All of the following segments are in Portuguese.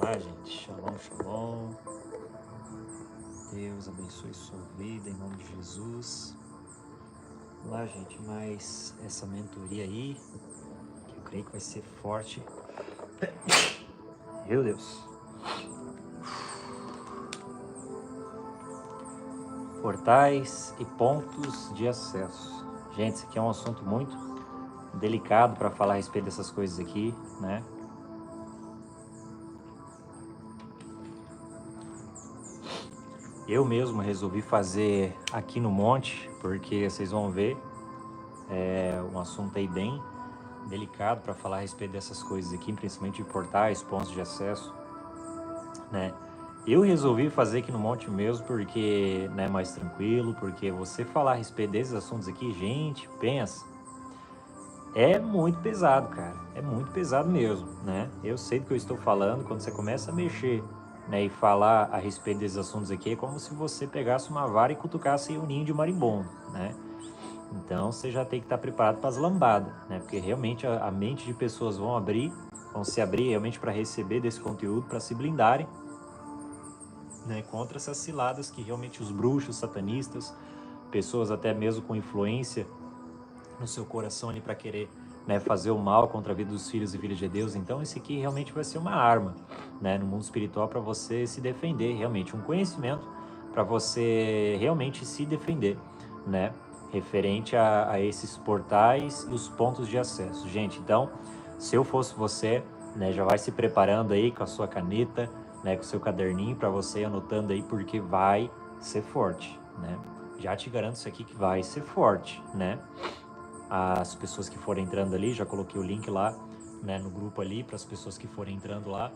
Olá, gente. Shalom, shalom. Deus abençoe sua vida em nome de Jesus. Olá, gente. Mais essa mentoria aí, que eu creio que vai ser forte. Meu Deus. Portais e pontos de acesso. Gente, isso aqui é um assunto muito delicado para falar a respeito dessas coisas aqui, né? Eu mesmo resolvi fazer aqui no monte, porque vocês vão ver, é um assunto aí bem delicado para falar a respeito dessas coisas aqui, principalmente de portais, pontos de acesso, né? Eu resolvi fazer aqui no monte mesmo porque, né, mais tranquilo, porque você falar a respeito desses assuntos aqui, gente, pensa, é muito pesado, cara, é muito pesado mesmo, né? Eu sei do que eu estou falando, quando você começa a mexer, né, e falar a respeito desses assuntos aqui, é como se você pegasse uma vara e cutucasse um ninho de marimbondo, né? Então você já tem que estar preparado para as lambadas, né? Porque realmente a mente de pessoas vão se abrir realmente para receber desse conteúdo, para se blindarem, né, contra essas ciladas que realmente os bruxos, satanistas, pessoas até mesmo com influência no seu coração ali para querer, né, fazer o mal contra a vida dos filhos e filhas de Deus. Então esse aqui realmente vai ser uma arma, né, no mundo espiritual para você se defender, realmente um conhecimento para você realmente se defender, né, referente a esses portais e os pontos de acesso. Gente, então, se eu fosse você, né, já vai se preparando aí com a sua caneta, né, com o seu caderninho para você ir anotando aí, porque vai ser forte, né? Já te garanto isso aqui que vai ser forte, né? As pessoas que forem entrando ali, já coloquei o link lá, né, no grupo ali, para as pessoas que forem entrando lá,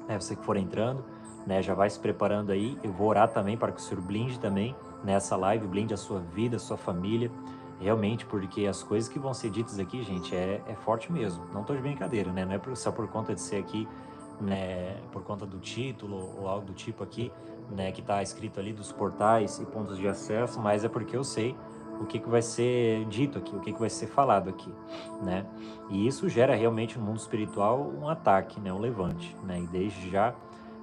né, você que for entrando, né, já vai se preparando aí. Eu vou orar também para que o Senhor blinde também nessa live, blinde a sua vida, a sua família, realmente, porque as coisas que vão ser ditas aqui, gente, é forte mesmo. Não estou de brincadeira, né? Não é só por conta de ser aqui, né, por conta do título ou algo do tipo aqui, né, que está escrito ali dos portais e pontos de acesso, mas é porque eu sei o que vai ser dito aqui, o que vai ser falado aqui, né? E isso gera realmente no mundo espiritual um ataque, né, um levante, né? E desde já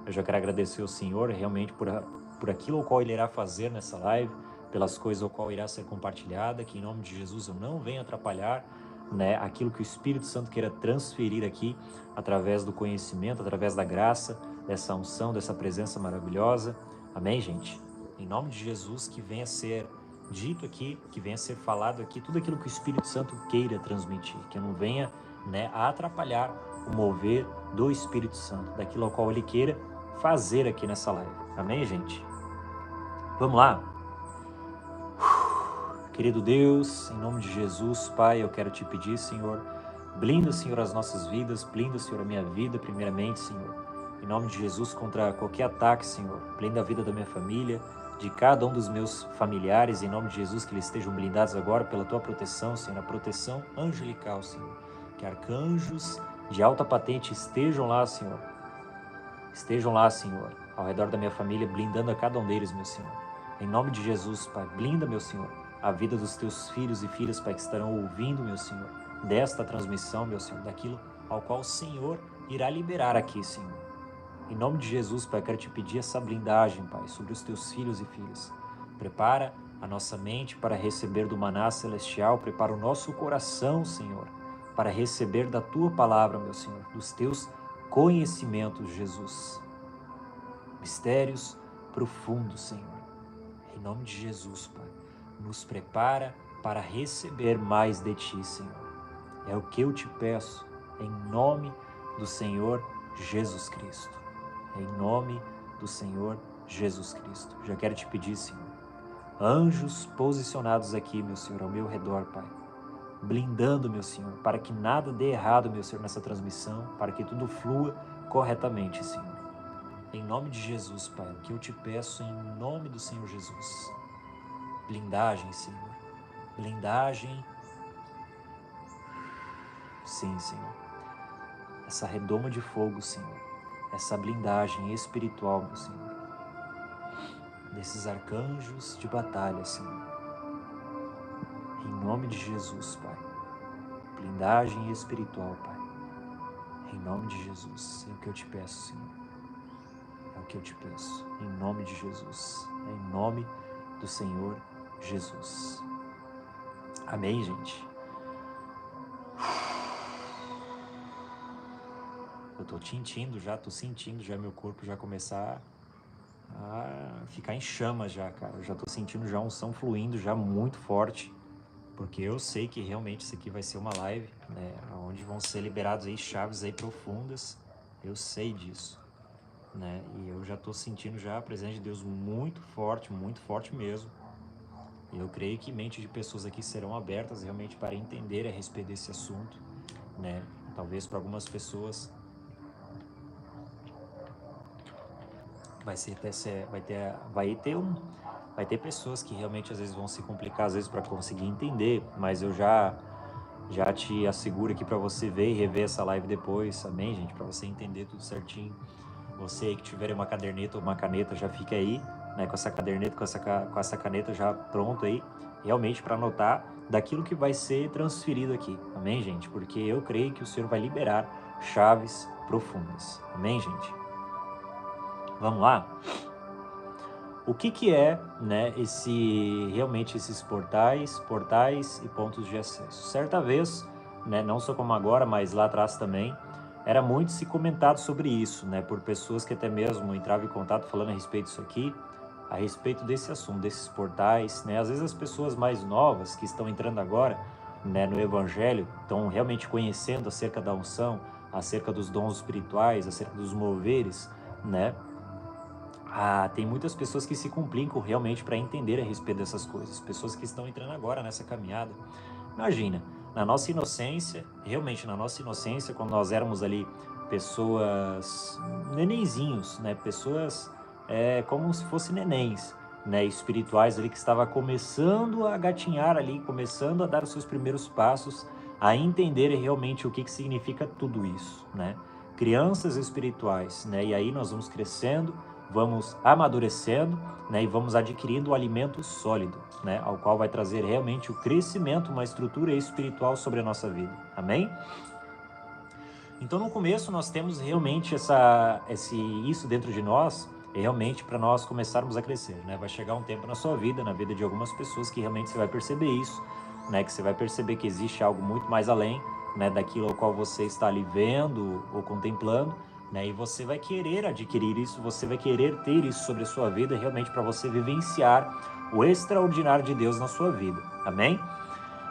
eu já quero agradecer ao Senhor realmente por aquilo ao qual Ele irá fazer nessa live, pelas coisas ao qual irá ser compartilhada, que em nome de Jesus eu não venha atrapalhar, né, aquilo que o Espírito Santo queira transferir aqui através do conhecimento, através da graça, dessa unção, dessa presença maravilhosa. Amém, gente? Em nome de Jesus, que venha ser dito aqui, que venha ser falado aqui, tudo aquilo que o Espírito Santo queira transmitir, que não venha, né, a atrapalhar o mover do Espírito Santo, daquilo ao qual Ele queira fazer aqui nessa live. Amém, gente? Vamos lá? Querido Deus, em nome de Jesus, Pai, eu quero te pedir, Senhor, blinda, Senhor, as nossas vidas, blinda, Senhor, a minha vida, primeiramente, Senhor. Em nome de Jesus, contra qualquer ataque, Senhor, blinda a vida da minha família, de cada um dos meus familiares, em nome de Jesus, que eles estejam blindados agora pela tua proteção, Senhor, a proteção angelical, Senhor. Que arcanjos de alta patente estejam lá, Senhor, ao redor da minha família, blindando a cada um deles, meu Senhor. Em nome de Jesus, Pai, blinda, meu Senhor, a vida dos teus filhos e filhas, Pai, que estarão ouvindo, meu Senhor, desta transmissão, meu Senhor, daquilo ao qual o Senhor irá liberar aqui, Senhor. Em nome de Jesus, Pai, eu quero te pedir essa blindagem, Pai, sobre os teus filhos e filhas. Prepara a nossa mente para receber do maná celestial, prepara o nosso coração, Senhor, para receber da tua palavra, meu Senhor, dos teus conhecimentos, Jesus. Mistérios profundos, Senhor. Em nome de Jesus, Pai, nos prepara para receber mais de Ti, Senhor. É o que eu te peço, em nome do Senhor Jesus Cristo. Em nome do Senhor Jesus Cristo. Já quero te pedir, Senhor, anjos posicionados aqui, meu Senhor, ao meu redor, Pai, blindando, meu Senhor, para que nada dê errado, meu Senhor, nessa transmissão, para que tudo flua corretamente, Senhor. Em nome de Jesus, Pai, o que eu te peço em nome do Senhor Jesus. Blindagem, Senhor. Blindagem. Sim, Senhor. Essa redoma de fogo, Senhor. Essa blindagem espiritual, meu Senhor. Desses arcanjos de batalha, Senhor. Em nome de Jesus, Pai. Blindagem espiritual, Pai. Em nome de Jesus, é o que eu te peço, Senhor. É o que eu te peço. Em nome de Jesus. É em nome do Senhor Jesus. Amém, gente? Eu tô tô sentindo já meu corpo já começar a ficar em chamas já, cara. Eu já tô sentindo já a unção fluindo já muito forte, porque eu sei que realmente isso aqui vai ser uma live, né, onde vão ser liberados aí chaves aí profundas. Eu sei disso, né? E eu já tô sentindo já a presença de Deus muito forte mesmo. E eu creio que mente de pessoas aqui serão abertas realmente para entender a respeito desse assunto, né? Talvez para algumas pessoas vai ter pessoas que realmente às vezes vão se complicar às vezes para conseguir entender, mas eu já te asseguro aqui para você ver e rever essa live depois, amém, gente, para você entender tudo certinho. Você aí que tiver uma caderneta ou uma caneta, já fica aí, né, com essa caderneta, com essa caneta já pronto aí, realmente para anotar daquilo que vai ser transferido aqui, amém, gente? Porque eu creio que o Senhor vai liberar chaves profundas, amém, gente? Vamos lá? O que é, né, realmente esses portais e pontos de acesso? Certa vez, né, não só como agora, mas lá atrás também, era muito se comentado sobre isso, né, por pessoas que até mesmo entravam em contato falando a respeito disso aqui, a respeito desse assunto, desses portais, né, às vezes as pessoas mais novas que estão entrando agora, né, no Evangelho, estão realmente conhecendo acerca da unção, acerca dos dons espirituais, acerca dos moveres, né, tem muitas pessoas que se complicam realmente para entender a respeito dessas coisas. Pessoas que estão entrando agora nessa caminhada. Imagina, na nossa inocência, realmente na nossa inocência, quando nós éramos ali pessoas, nenenzinhos, né? Pessoas como se fossem nenéns, né? Espirituais ali que estava começando a gatinhar ali, começando a dar os seus primeiros passos, a entender realmente o que significa tudo isso, né? Crianças espirituais, né? E aí nós vamos crescendo, vamos amadurecendo, né, e vamos adquirindo o alimento sólido, né, ao qual vai trazer realmente o crescimento, uma estrutura espiritual sobre a nossa vida. Amém? Então, no começo, nós temos realmente isso dentro de nós, realmente para nós começarmos a crescer, né? Vai chegar um tempo na sua vida, na vida de algumas pessoas, que realmente você vai perceber isso, né? Que você vai perceber que existe algo muito mais além, né, daquilo ao qual você está ali vendo ou contemplando, né? E você vai querer adquirir isso, você vai querer ter isso sobre a sua vida, realmente para você vivenciar o extraordinário de Deus na sua vida. Amém?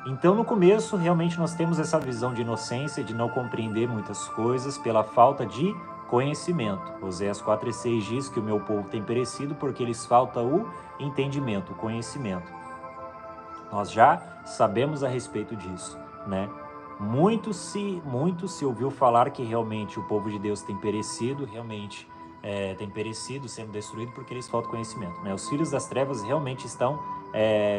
Então, no começo, realmente nós temos essa visão de inocência, de não compreender muitas coisas pela falta de conhecimento. Oséias 4:6 diz que o meu povo tem perecido porque lhes falta o entendimento, o conhecimento. Nós já sabemos a respeito disso, né? Muito se ouviu falar que realmente o povo de Deus tem perecido, realmente tem perecido, sendo destruído porque eles faltam conhecimento, né? Os filhos das trevas realmente estão,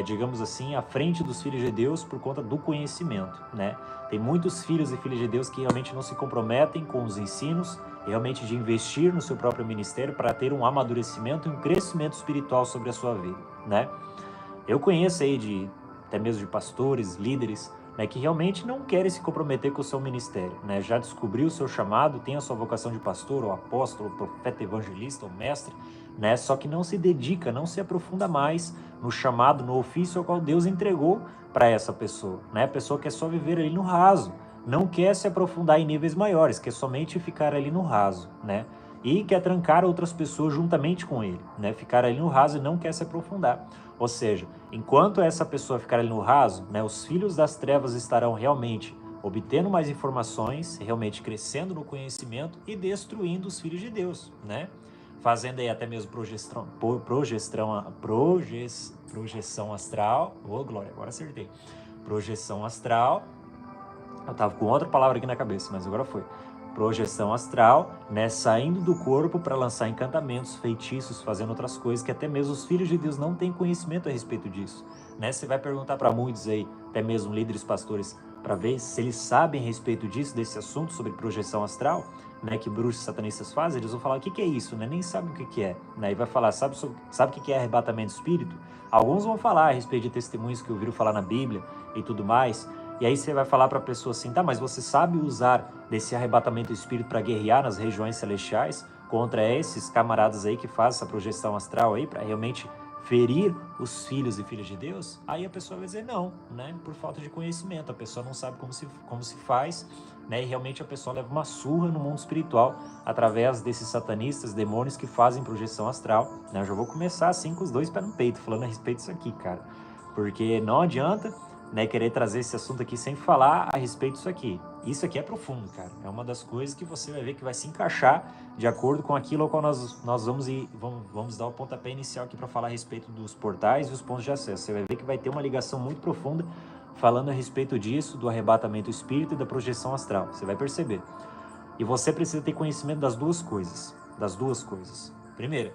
digamos assim, à frente dos filhos de Deus por conta do conhecimento, né? Tem muitos filhos e filhas de Deus que realmente não se comprometem com os ensinos, realmente de investir no seu próprio ministério para ter um amadurecimento e um crescimento espiritual sobre a sua vida, né? Eu conheço aí até mesmo de pastores, líderes, né, que realmente não querem se comprometer com o seu ministério, né? Já descobriu o seu chamado, tem a sua vocação de pastor, ou apóstolo, ou profeta, evangelista, ou mestre, né? Só que não se dedica, não se aprofunda mais no chamado, no ofício ao qual Deus entregou para essa pessoa, né? A pessoa quer só viver ali no raso, não quer se aprofundar em níveis maiores, quer somente ficar ali no raso, né? E quer trancar outras pessoas juntamente com ele, né? Ficar ali no raso e não quer se aprofundar. Ou seja, enquanto essa pessoa ficar ali no raso, né, os filhos das trevas estarão realmente obtendo mais informações, realmente crescendo no conhecimento e destruindo os filhos de Deus, né? Fazendo aí até mesmo projeção astral. Ô, glória, agora acertei. Projeção astral. Eu tava com outra palavra aqui na cabeça, mas agora foi. Projeção astral, né, saindo do corpo para lançar encantamentos, feitiços, fazendo outras coisas que até mesmo os filhos de Deus não têm conhecimento a respeito disso, né? Você vai perguntar para muitos aí, até mesmo líderes pastores, para ver se eles sabem a respeito disso, desse assunto sobre projeção astral, né, que bruxos satanistas fazem, eles vão falar o que é isso, né? Nem sabem o que é, né? E vai falar, sabe o que é arrebatamento de espírito? Alguns vão falar a respeito de testemunhos que ouviram falar na Bíblia e tudo mais. E aí você vai falar para a pessoa assim, tá, mas você sabe usar desse arrebatamento do espírito para guerrear nas regiões celestiais contra esses camaradas aí que fazem essa projeção astral aí, para realmente ferir os filhos e filhas de Deus? Aí a pessoa vai dizer não, né? Por falta de conhecimento, a pessoa não sabe como se faz, né? E realmente a pessoa leva uma surra no mundo espiritual através desses satanistas, demônios que fazem projeção astral, né? Eu já vou começar assim com os dois pés no peito, falando a respeito disso aqui, cara. Porque não adianta, né, querer trazer esse assunto aqui sem falar a respeito disso aqui. Isso aqui é profundo, cara. É uma das coisas que você vai ver que vai se encaixar de acordo com aquilo ao qual nós vamos dar o pontapé inicial aqui para falar a respeito dos portais e os pontos de acesso. Você vai ver que vai ter uma ligação muito profunda falando a respeito disso, do arrebatamento do espírito e da projeção astral. Você vai perceber. E você precisa ter conhecimento das duas coisas. Das duas coisas. Primeira,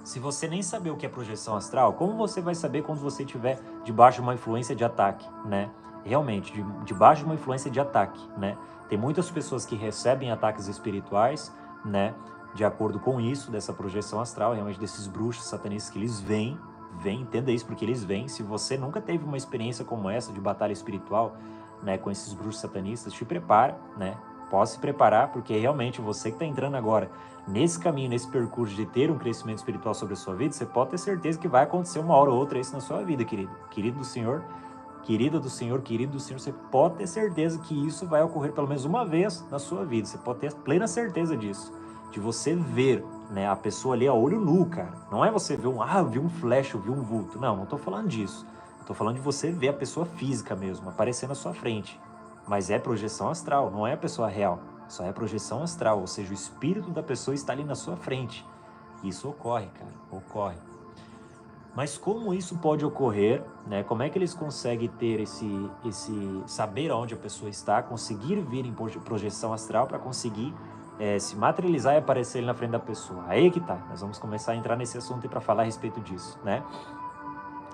se você nem saber o que é projeção astral, como você vai saber quando você estiver debaixo de uma influência de ataque, né? Realmente, debaixo de uma influência de ataque, né? Tem muitas pessoas que recebem ataques espirituais, né? De acordo com isso, dessa projeção astral, realmente desses bruxos satanistas que eles vêm, entenda isso, porque eles vêm. Se você nunca teve uma experiência como essa de batalha espiritual, né? Com esses bruxos satanistas, te prepara, né? Pode se preparar, porque realmente você que está entrando agora nesse caminho, nesse percurso de ter um crescimento espiritual sobre a sua vida, você pode ter certeza que vai acontecer uma hora ou outra isso na sua vida, querido. Querido do Senhor, querida do Senhor, querido do Senhor, você pode ter certeza que isso vai ocorrer pelo menos uma vez na sua vida. Você pode ter plena certeza disso. De você ver, né, a pessoa ali a olho nu, cara. Não é você ver vi um flash, vi um vulto. Não, não estou falando disso. Estou falando de você ver a pessoa física mesmo, aparecer na sua frente. Mas é projeção astral, não é a pessoa real. Só é projeção astral, ou seja, o espírito da pessoa está ali na sua frente. Isso ocorre, cara, ocorre. Mas como isso pode ocorrer, né? Como é que eles conseguem ter esse saber aonde a pessoa está, conseguir vir em projeção astral para conseguir se materializar e aparecer ali na frente da pessoa? Aí que tá, nós vamos começar a entrar nesse assunto para falar a respeito disso, né?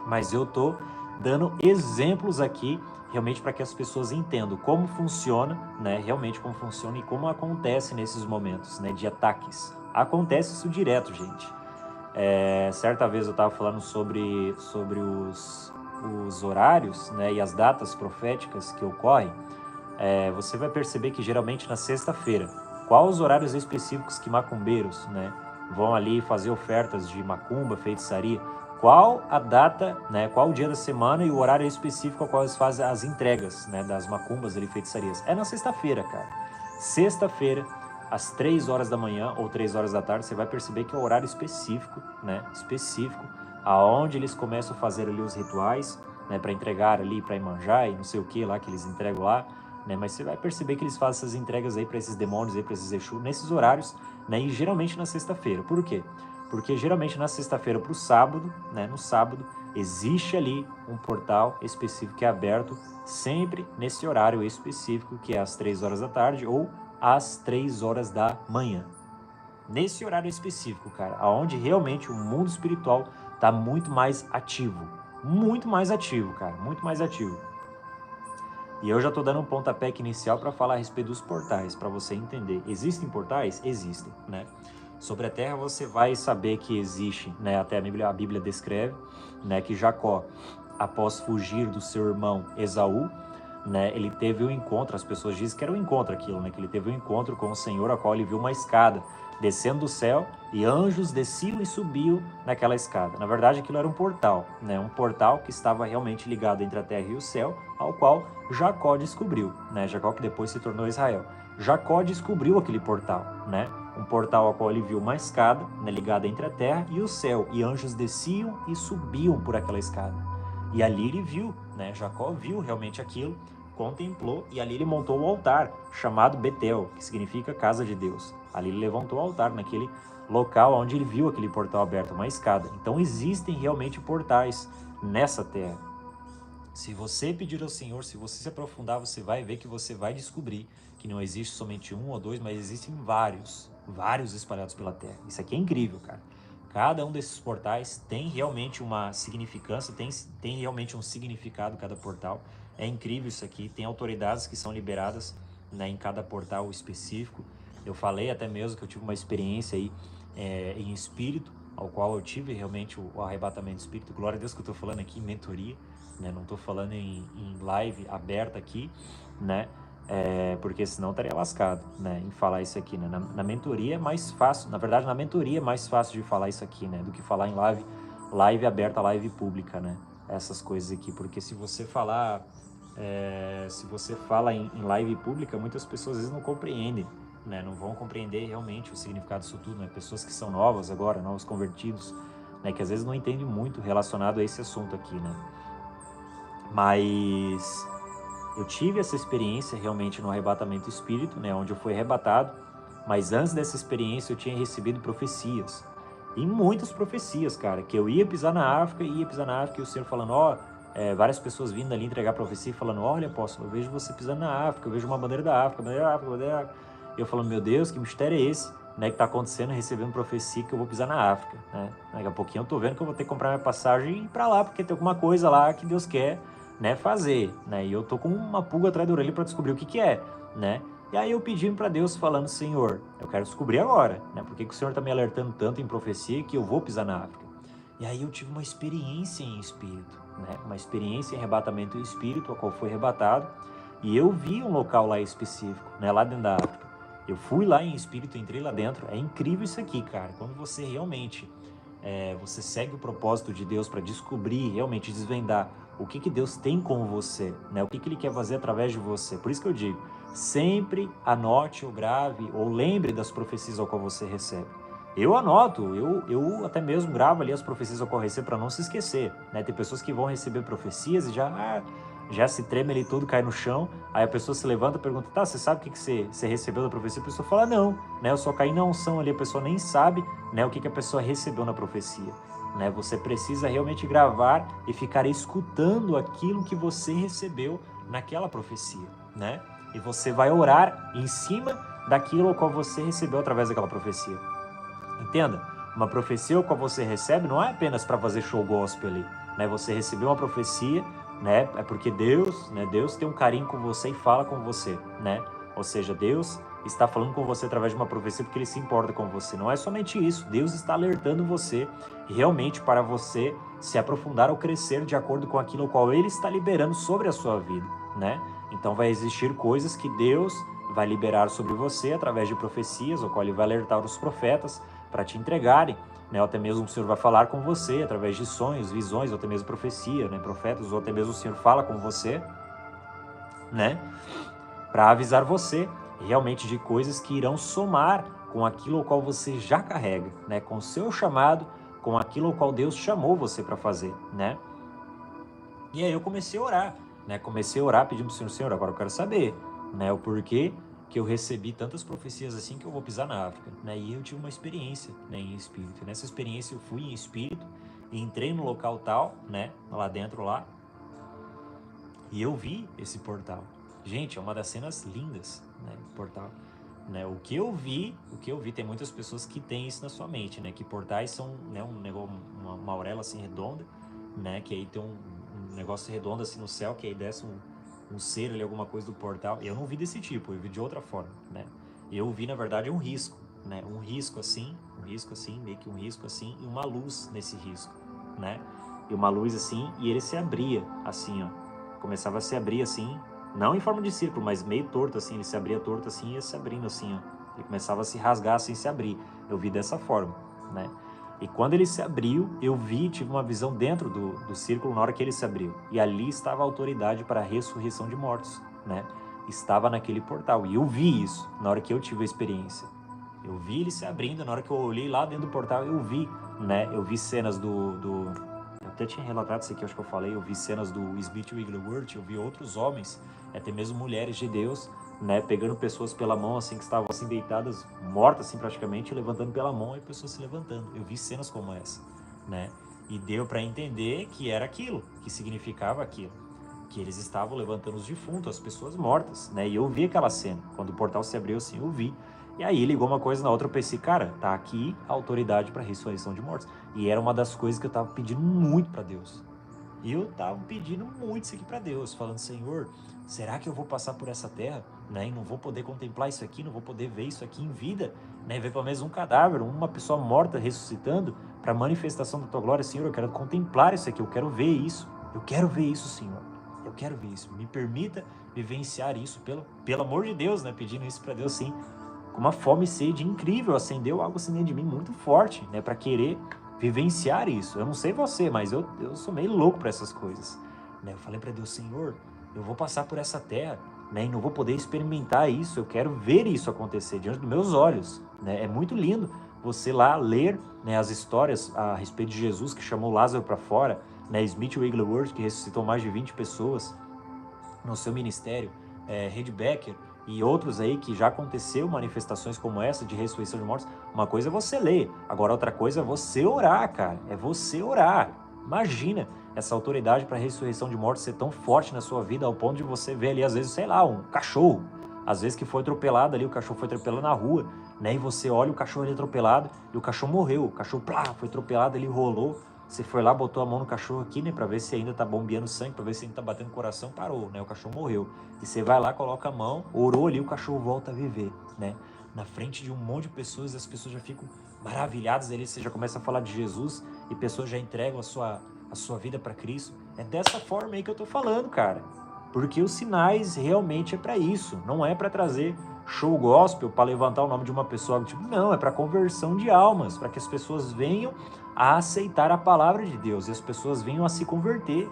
Mas eu tô dando exemplos aqui realmente para que as pessoas entendam como funciona, né? Realmente como funciona e como acontece nesses momentos, né? De ataques. Acontece isso direto, gente. Certa vez eu estava falando sobre os horários, né? E as datas proféticas que ocorrem. Você vai perceber que geralmente na sexta-feira, quais os horários específicos que macumbeiros, né? Vão ali fazer ofertas de macumba, feitiçaria. Qual a data, né, qual o dia da semana e o horário específico ao qual eles fazem as entregas, né, das macumbas e feitiçarias? É na sexta-feira, cara. Sexta-feira, às 3 horas da manhã ou 3 horas da tarde, você vai perceber que é o horário específico, né, específico, aonde eles começam a fazer ali os rituais, né, para entregar ali para Iemanjá e não sei o que lá que eles entregam lá, né, mas você vai perceber que eles fazem essas entregas aí para esses demônios aí, para esses Exu, nesses horários, né, e geralmente na sexta-feira. Por quê? Porque geralmente na sexta-feira para o sábado, né, no sábado, existe ali um portal específico que é aberto sempre nesse horário específico, que é às 3 horas da tarde ou às 3 horas da manhã. Nesse horário específico, cara, aonde realmente o mundo espiritual está muito mais ativo. Muito mais ativo, cara, muito mais ativo. E eu já estou dando um pontapé inicial para falar a respeito dos portais, para você entender. Existem portais? Existem, né? Sobre a terra você vai saber que existe, né, até a Bíblia descreve, né, que Jacó, após fugir do seu irmão Esaú, né, ele teve um encontro, as pessoas dizem que era um encontro aquilo, né, que ele teve um encontro com o Senhor, a qual ele viu uma escada descendo do céu e anjos desciam e subiam naquela escada. Na verdade, aquilo era um portal, né, um portal que estava realmente ligado entre a terra e o céu, ao qual Jacó descobriu, né, Jacó que depois se tornou Israel. Jacó descobriu aquele portal, né, um portal ao qual ele viu uma escada, né, ligada entre a terra e o céu, e anjos desciam e subiam por aquela escada. E ali ele viu, né, Jacó viu realmente aquilo, contemplou, e ali ele montou o altar, chamado Betel, que significa casa de Deus. Ali ele levantou o altar naquele local onde ele viu aquele portal aberto, uma escada. Então existem realmente portais nessa terra. Se você pedir ao Senhor, se você se aprofundar, você vai ver que você vai descobrir que não existe somente um ou dois, mas existem vários espalhados pela terra. Isso aqui é incrível, cara. Cada um desses portais tem realmente uma significância, tem realmente um significado cada portal. É incrível isso aqui. Tem autoridades que são liberadas, né, em cada portal específico. Eu falei até mesmo que eu tive uma experiência aí em espírito, ao qual eu tive realmente o arrebatamento de espírito. Glória a Deus que eu estou falando aqui, mentoria. né? Não estou falando em live aberta aqui, né? Porque senão estaria lascado, né? Em falar isso aqui, né? Na mentoria é mais fácil, na verdade na mentoria é mais fácil de falar isso aqui, né? Do que falar em live aberta, live pública, né? Essas coisas aqui, porque se você fala em live pública, muitas pessoas às vezes não compreendem, né? Não vão compreender realmente o significado disso tudo, né? Pessoas que são novas agora, novos convertidos, né? Que às vezes não entendem muito relacionado a esse assunto aqui, né? Mas eu tive essa experiência realmente no arrebatamento espírito, né? Onde eu fui arrebatado, mas antes dessa experiência eu tinha recebido profecias. E muitas profecias, cara, que eu ia pisar na África e o Senhor falando, várias pessoas vindo ali entregar profecia e falando, olha, apóstolo, eu vejo você pisando na África, eu vejo uma bandeira da África, bandeira da África, bandeira da África. E eu falando, meu Deus, que mistério é esse, né, que tá acontecendo, recebendo profecia que eu vou pisar na África, né? Daqui a pouquinho eu tô vendo que eu vou ter que comprar minha passagem e ir pra lá, porque tem alguma coisa lá que Deus quer, né, fazer, né? E eu tô com uma pulga atrás da orelha para descobrir o que é, né? E aí eu pedindo para Deus, falando, Senhor, eu quero descobrir agora, né? Por que o Senhor tá me alertando tanto em profecia que eu vou pisar na África? E aí eu tive uma experiência em espírito, né? Uma experiência em arrebatamento em espírito, a qual foi arrebatado, e eu vi um local lá específico, né? Lá dentro da África. Eu fui lá em espírito, entrei lá dentro. É incrível isso aqui, cara. Quando você realmente você segue o propósito de Deus para descobrir, realmente desvendar o que Deus tem com você, né? O que Ele quer fazer através de você. Por isso que eu digo, sempre anote ou grave ou lembre das profecias ao qual você recebe. Eu anoto, eu até mesmo gravo ali as profecias ao qual eu recebo para não se esquecer, né? Tem pessoas que vão receber profecias e já se treme ali todo, cai no chão, aí a pessoa se levanta e pergunta, tá, você sabe o que você recebeu da profecia? A pessoa fala, não, né? Eu só caí na unção ali, a pessoa nem sabe, né, o que a pessoa recebeu na profecia, né? Você precisa realmente gravar e ficar escutando aquilo que você recebeu naquela profecia, né? E você vai orar em cima daquilo ao qual você recebeu através daquela profecia. Entenda? Uma profecia ao qual você recebe não é apenas para fazer show gospel ali, né? Você recebeu uma profecia, né? É porque Deus, né? Deus tem um carinho com você e fala com você, né? Ou seja, Deus está falando com você através de uma profecia porque Ele se importa com você. Não é somente isso. Deus está alertando você realmente para você se aprofundar ou crescer de acordo com aquilo ao qual Ele está liberando sobre a sua vida, né? Então vai existir coisas que Deus vai liberar sobre você através de profecias, ao qual Ele vai alertar os profetas para te entregarem, né? Ou até mesmo o Senhor vai falar com você através de sonhos, visões, ou até mesmo profecia, né? Profetas, ou até mesmo o Senhor fala com você, né? Para avisar você realmente de coisas que irão somar com aquilo ao qual você já carrega, né? Com o seu chamado, com aquilo ao qual Deus chamou você para fazer, né? E aí eu comecei a orar, né? Comecei a orar pedindo para o Senhor, Senhor, agora eu quero saber, né? O porquê que eu recebi tantas profecias assim que eu vou pisar na África, né? E eu tive uma experiência, né, em espírito. Nessa experiência eu fui em espírito e entrei no local tal, né? Lá dentro lá. E eu vi esse portal. Gente, é uma das cenas lindas, né? Portal. Né, o que eu vi, tem muitas pessoas que têm isso na sua mente, né? Que portais são, né, um negócio, uma auréola assim redonda, né? Que aí tem um negócio redondo assim no céu, que aí desce um ser ali, alguma coisa do portal. Eu não vi desse tipo, eu vi de outra forma, né? Eu vi, na verdade, um risco, né? Um risco assim, meio que um risco assim, e uma luz nesse risco, né? E uma luz assim, e ele se abria assim, ó. Começava a se abrir assim, não em forma de círculo, mas meio torto assim, ele se abria torto assim e ia se abrindo assim, ó. Ele começava a se rasgar assim, se abrir. Eu vi dessa forma, né? E quando ele se abriu, eu vi, tive uma visão dentro do círculo na hora que ele se abriu. E ali estava a autoridade para a ressurreição de mortos, né? Estava naquele portal. E eu vi isso na hora que eu tive a experiência. Eu vi ele se abrindo, na hora que eu olhei lá dentro do portal, eu vi, né? Eu vi cenas eu até tinha relatado isso aqui, acho que eu falei, eu vi cenas do Smith Wigglesworth, eu vi outros homens, até mesmo mulheres de Deus, né, pegando pessoas pela mão, assim, que estavam assim deitadas, mortas, assim, praticamente, levantando pela mão e pessoas se levantando. Eu vi cenas como essa, né, e deu para entender que era aquilo, que significava aquilo, que eles estavam levantando os defuntos, as pessoas mortas, né, e eu vi aquela cena, quando o portal se abriu assim, eu vi. E aí ligou uma coisa na outra, eu pensei, cara, tá aqui a autoridade para ressurreição de mortos. E era uma das coisas que eu tava pedindo muito para Deus. E eu tava pedindo muito isso aqui para Deus, falando, Senhor, será que eu vou passar por essa terra, né, e não vou poder contemplar isso aqui, não vou poder ver isso aqui em vida, né, ver pelo menos um cadáver, uma pessoa morta ressuscitando para manifestação da tua glória, Senhor, eu quero contemplar isso aqui, eu quero ver isso, Eu quero ver isso, Senhor. Eu quero ver isso. Me permita vivenciar isso, pelo amor de Deus, né? Pedindo isso para Deus, sim, com uma fome e sede incrível. Acendeu algo assim dentro de mim muito forte, né? Para querer vivenciar isso. Eu não sei você, mas eu sou meio louco para essas coisas, né? Eu falei para Deus, Senhor, eu vou passar por essa terra, né? E não vou poder experimentar isso. Eu quero ver isso acontecer diante dos meus olhos, né? É muito lindo você lá ler, né, as histórias a respeito de Jesus que chamou Lázaro para fora, né? Smith Wigglesworth, que ressuscitou mais de 20 pessoas no seu ministério, Red Becker e outros aí que já aconteceu manifestações como essa de ressurreição de mortos. Uma coisa é você ler, agora outra coisa é você orar, cara. É você orar. Imagina essa autoridade para ressurreição de mortos ser tão forte na sua vida ao ponto de você ver ali, às vezes, sei lá, um cachorro. Às vezes que foi atropelado ali, o cachorro foi atropelado na rua, né? E você olha o cachorro ali atropelado e o cachorro morreu. O cachorro, plá, foi atropelado, ele rolou. Você foi lá, botou a mão no cachorro aqui, né, pra ver se ainda tá bombeando sangue, pra ver se ainda tá batendo o coração, parou, né, o cachorro morreu. E você vai lá, coloca a mão, orou ali, o cachorro volta a viver, né, na frente de um monte de pessoas, as pessoas já ficam maravilhadas ali, você já começa a falar de Jesus e pessoas já entregam a sua vida para Cristo. É dessa forma aí que eu tô falando, cara, porque os sinais realmente é para isso, não é para trazer show gospel, para levantar o nome de uma pessoa, tipo, não, é para conversão de almas, para que as pessoas venham a aceitar a palavra de Deus e as pessoas venham a se converter.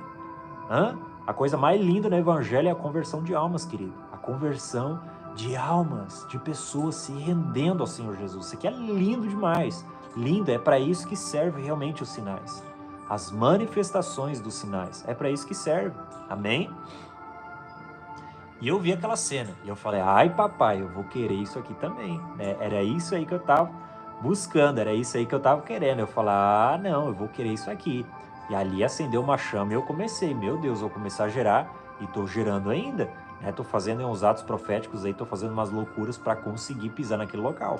A coisa mais linda no evangelho é a conversão de almas, querido. A conversão de almas, de pessoas se rendendo ao Senhor Jesus. Isso aqui é lindo demais. Lindo, é para isso que serve realmente os sinais. As manifestações dos sinais, é para isso que serve. Amém? E eu vi aquela cena, e eu falei, ai papai, eu vou querer isso aqui também, né? Era isso aí que eu tava buscando, era isso aí que eu tava querendo. Eu falei, ah não, eu vou querer isso aqui. E ali acendeu uma chama e eu comecei, meu Deus, vou começar a gerar, e tô gerando ainda, né? Tô fazendo uns atos proféticos aí, tô fazendo umas loucuras para conseguir pisar naquele local.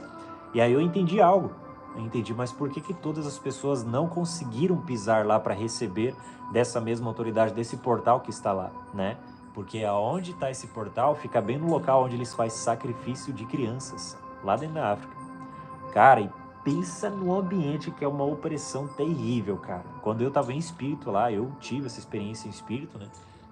E aí eu entendi algo, eu entendi, mas por que que todas as pessoas não conseguiram pisar lá para receber dessa mesma autoridade, desse portal que está lá, né? Porque aonde está esse portal fica bem no local onde eles fazem sacrifício de crianças, lá dentro da África. Cara, e pensa no ambiente que é uma opressão terrível, cara. Quando eu tava em espírito lá, eu tive essa experiência em espírito, né?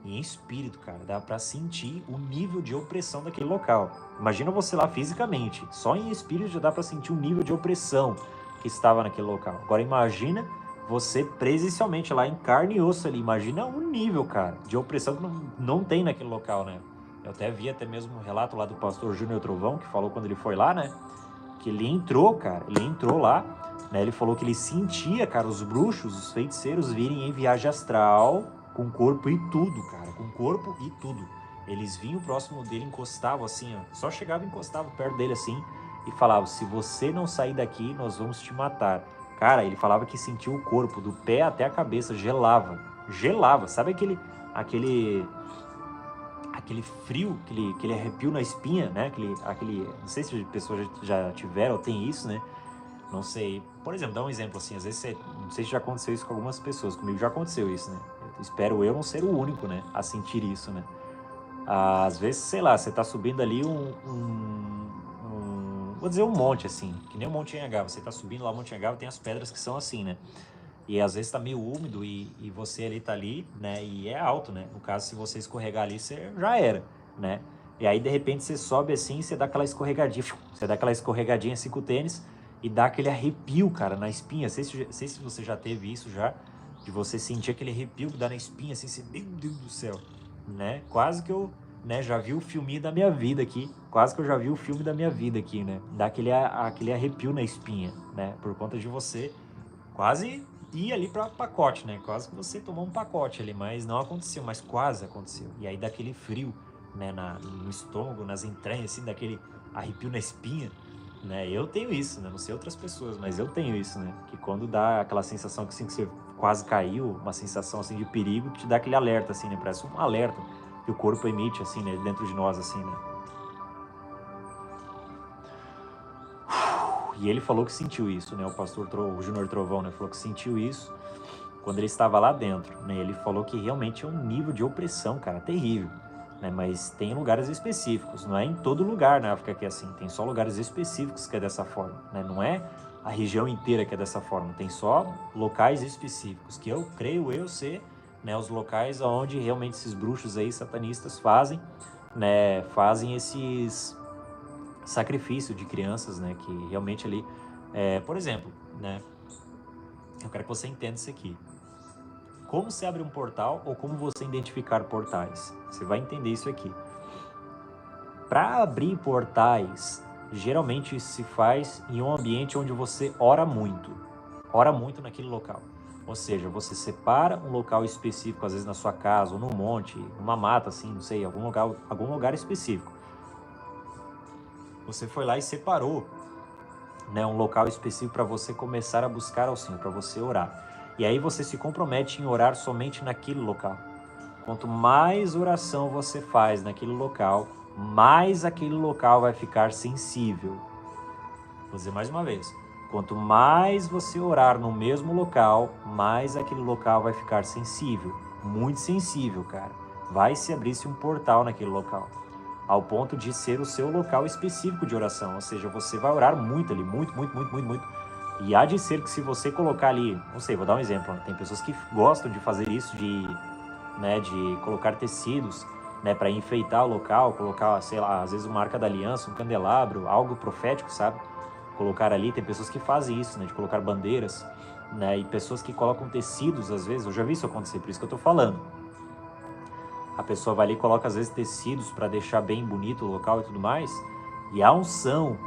E em espírito, cara, dá pra sentir o nível de opressão daquele local. Imagina você lá fisicamente, só em espírito já dá pra sentir o nível de opressão que estava naquele local. Agora imagina você presencialmente lá em carne e osso ali, imagina o nível, cara, de opressão que não tem naquele local, né? Eu até vi até mesmo um relato lá do pastor Júnior Trovão, que falou quando ele foi lá, né? Que ele entrou, cara, ele entrou lá, né? Ele falou que ele sentia, cara, os bruxos, os feiticeiros virem em viagem astral com corpo e tudo, cara, com corpo e tudo. Eles vinham próximo dele, encostavam assim, ó, só chegavam e encostavam perto dele assim e falavam: se você não sair daqui, nós vamos te matar. Cara, ele falava que sentiu o corpo do pé até a cabeça, gelava, gelava. Sabe aquele frio, aquele arrepio na espinha, né? Não sei se as pessoas já tiveram ou tem isso, né? Não sei. Por exemplo, dá um exemplo assim, às vezes não sei se já aconteceu isso com algumas pessoas, comigo já aconteceu isso, né? Espero eu não ser o único, né, a sentir isso, né? Às vezes, sei lá, você tá subindo ali vou dizer um monte assim, que nem o Monte Anhangá, você tá subindo lá o Monte Anhangá, tem as pedras que são assim, né? E às vezes tá meio úmido e você ali tá ali, né? E é alto, né? No caso, se você escorregar ali, você já era, né? E aí, de repente, você sobe assim, você dá aquela escorregadinha, você dá aquela escorregadinha assim com o tênis e dá aquele arrepio, cara, na espinha. Sei se você já teve isso já, de você sentir aquele arrepio que dá na espinha, assim, você, meu Deus do céu, né? Quase que eu, né, já vi o filminho da minha vida aqui, quase que eu já vi o filme da minha vida aqui, né? Dá aquele arrepio na espinha, né? Por conta de você quase ir ali para pacote, né? Quase que você tomou um pacote ali, mas não aconteceu, mas quase aconteceu. E aí daquele frio, né, no estômago, nas entranhas, assim, daquele arrepio na espinha, né? Eu tenho isso, né? Não sei outras pessoas, mas eu tenho isso, né? Que quando dá aquela sensação que, assim, que você quase caiu, uma sensação assim de perigo, te dá aquele alerta, assim, né? Parece um alerta que o corpo emite, assim, né? Dentro de nós, assim, né? E ele falou que sentiu isso, né? O pastor o Júnior Trovão, né? Falou que sentiu isso quando ele estava lá dentro, né? Ele falou que realmente é um nível de opressão, cara, terrível, né? Mas tem lugares específicos, não é em todo lugar na África que é assim, tem só lugares específicos que é dessa forma, né? Não é a região inteira que é dessa forma, tem só locais específicos, que eu creio eu ser né, os locais onde realmente esses bruxos aí, satanistas, fazem, né, fazem esses sacrifícios de crianças, né, que realmente ali, por exemplo, né, eu quero que você entenda isso aqui. Como se abre um portal ou como você identificar portais? Você vai entender isso aqui. Para abrir portais, geralmente se faz em um ambiente onde você ora muito naquele local. Ou seja, você separa um local específico, às vezes na sua casa, ou num monte, numa mata, assim, não sei, algum lugar específico. Você foi lá e separou, né, um local específico para você começar a buscar ao Senhor, para você orar. E aí você se compromete em orar somente naquele local. Quanto mais oração você faz naquele local, mais aquele local vai ficar sensível. Vou dizer mais uma vez. Quanto mais você orar no mesmo local, mais aquele local vai ficar sensível. Muito sensível, cara. Vai se abrir-se um portal naquele local. Ao ponto de ser o seu local específico de oração. Ou seja, você vai orar muito ali. Muito, muito, muito, muito, muito. E há de ser que se você colocar ali... Não sei, vou dar um exemplo. Tem pessoas que gostam de fazer isso, de colocar tecidos, né, para enfeitar o local, colocar, sei lá, às vezes uma arca da aliança, um candelabro, algo profético, sabe? Colocar ali, tem pessoas que fazem isso, né, de colocar bandeiras, né, e pessoas que colocam tecidos, às vezes, eu já vi isso acontecer, por isso que eu tô falando. A pessoa vai ali e coloca, às vezes, tecidos para deixar bem bonito o local e tudo mais, e a unção,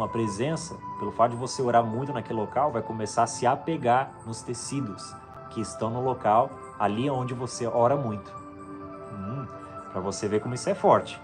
a presença, pelo fato de você orar muito naquele local, vai começar a se apegar nos tecidos que estão no local, ali onde você ora muito. Para você ver como isso é forte.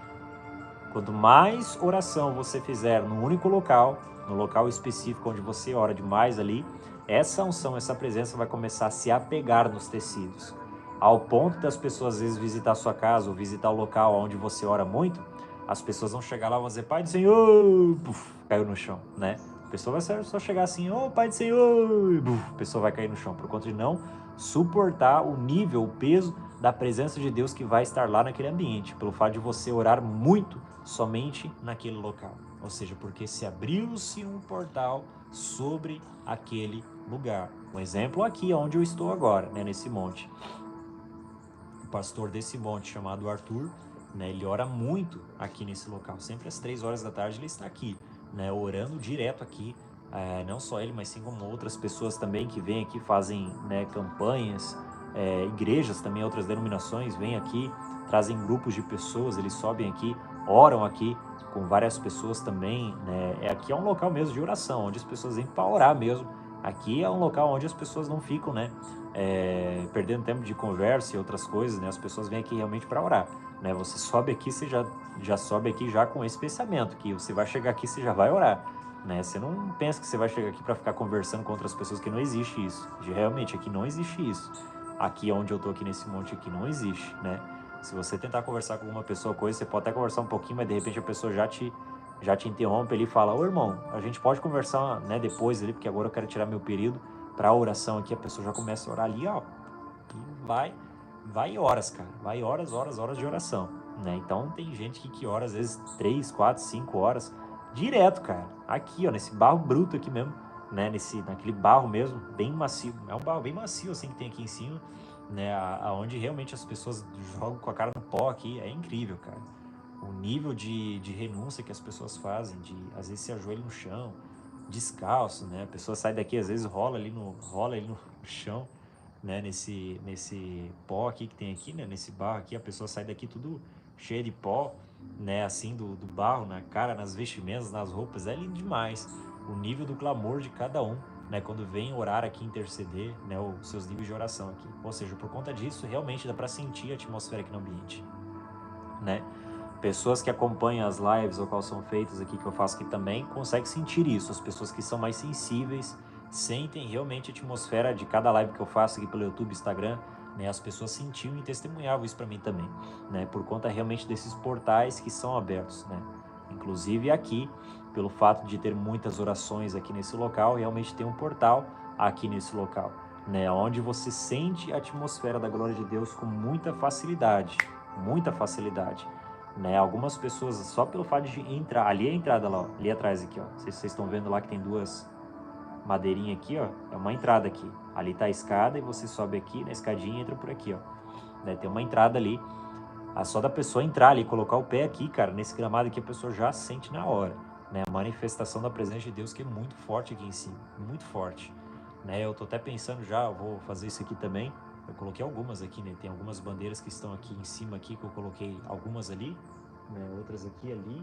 Quanto mais oração você fizer no único local, no local específico onde você ora demais ali, essa unção, essa presença vai começar a se apegar nos tecidos. Ao ponto das pessoas às vezes visitar a sua casa ou visitar o local onde você ora muito, as pessoas vão chegar lá e vão dizer, Pai do Senhor, puf, caiu no chão, né? A pessoa vai só chegar assim, ô Pai do Senhor, puf, a pessoa vai cair no chão, por conta de não suportar o nível, o peso da presença de Deus que vai estar lá naquele ambiente, pelo fato de você orar muito somente naquele local. Ou seja, porque se abriu-se um portal sobre aquele lugar. Um exemplo aqui onde eu estou agora, né, nesse monte. O pastor desse monte, chamado Arthur, né, ele ora muito aqui nesse local. Sempre às 3 horas da tarde ele está aqui, né, orando direto aqui. Não só ele, mas sim como outras pessoas também que vêm aqui, fazem, né, campanhas, igrejas também, outras denominações, vêm aqui, trazem grupos de pessoas, eles sobem aqui, oram aqui com várias pessoas também, né? Aqui é um local mesmo de oração, onde as pessoas vêm para orar mesmo. Aqui é um local onde as pessoas não ficam, né, perdendo tempo de conversa e outras coisas, né? As pessoas vêm aqui realmente para orar, né? Você sobe aqui, você já sobe aqui já com esse pensamento, que você vai chegar aqui, você já vai orar, né? Você não pensa que você vai chegar aqui para ficar conversando com outras pessoas, que não existe isso. Realmente, aqui não existe isso. Aqui onde eu tô, aqui nesse monte aqui, não existe, né? Se você tentar conversar com alguma pessoa, você pode até conversar um pouquinho, mas de repente a pessoa já te interrompe ali e fala, ô irmão, a gente pode conversar, né, depois ali, porque agora eu quero tirar meu período para a oração aqui. A pessoa já começa a orar ali, ó, e vai horas, cara, vai horas de oração, né? Então tem gente que ora às vezes 3, 4, 5 horas direto, cara, aqui, ó, nesse barro bruto aqui mesmo, né, naquele barro mesmo, bem macio, é um barro bem macio assim que tem aqui em cima, né, aonde realmente as pessoas jogam com a cara no pó aqui, é incrível, cara. O nível de renúncia que as pessoas fazem, às vezes se ajoelha no chão, descalço, né? A pessoa sai daqui, às vezes rola ali no chão, né? Nesse pó aqui que tem aqui, né? Nesse barro aqui, a pessoa sai daqui tudo cheio de pó, né? Assim, do barro na cara, nas vestimentas, nas roupas. É lindo demais o nível do clamor de cada um, né? Quando vem orar aqui, interceder, né? Os seus níveis de oração aqui. Ou seja, por conta disso, realmente dá para sentir a atmosfera aqui no ambiente, né? Pessoas que acompanham as lives ou qual são feitas aqui, que eu faço aqui também, conseguem sentir isso. As pessoas que são mais sensíveis sentem realmente a atmosfera de cada live que eu faço aqui pelo YouTube, Instagram, né? As pessoas sentiam e testemunhavam isso para mim também, né? Por conta realmente desses portais que são abertos, né? Inclusive aqui, pelo fato de ter muitas orações aqui nesse local, realmente tem um portal aqui nesse local, né? Onde você sente a atmosfera da glória de Deus com muita facilidade, né? Algumas pessoas, só pelo fato de entrar, ali é a entrada lá, ó, ali atrás aqui, ó. Vocês estão vendo lá que tem madeirinha aqui, ó, é uma entrada aqui. Ali tá a escada e você sobe aqui na escadinha e entra por aqui, ó. Né? Tem uma entrada ali. Só da pessoa entrar ali, colocar o pé aqui, cara, nesse gramado aqui, a pessoa já sente na hora, né? A manifestação da presença de Deus que é muito forte aqui em cima, muito forte, né? Eu tô até pensando já, eu vou fazer isso aqui também. Eu coloquei algumas aqui, né? Tem algumas bandeiras que estão aqui em cima aqui, que eu coloquei algumas ali, né? Outras aqui ali,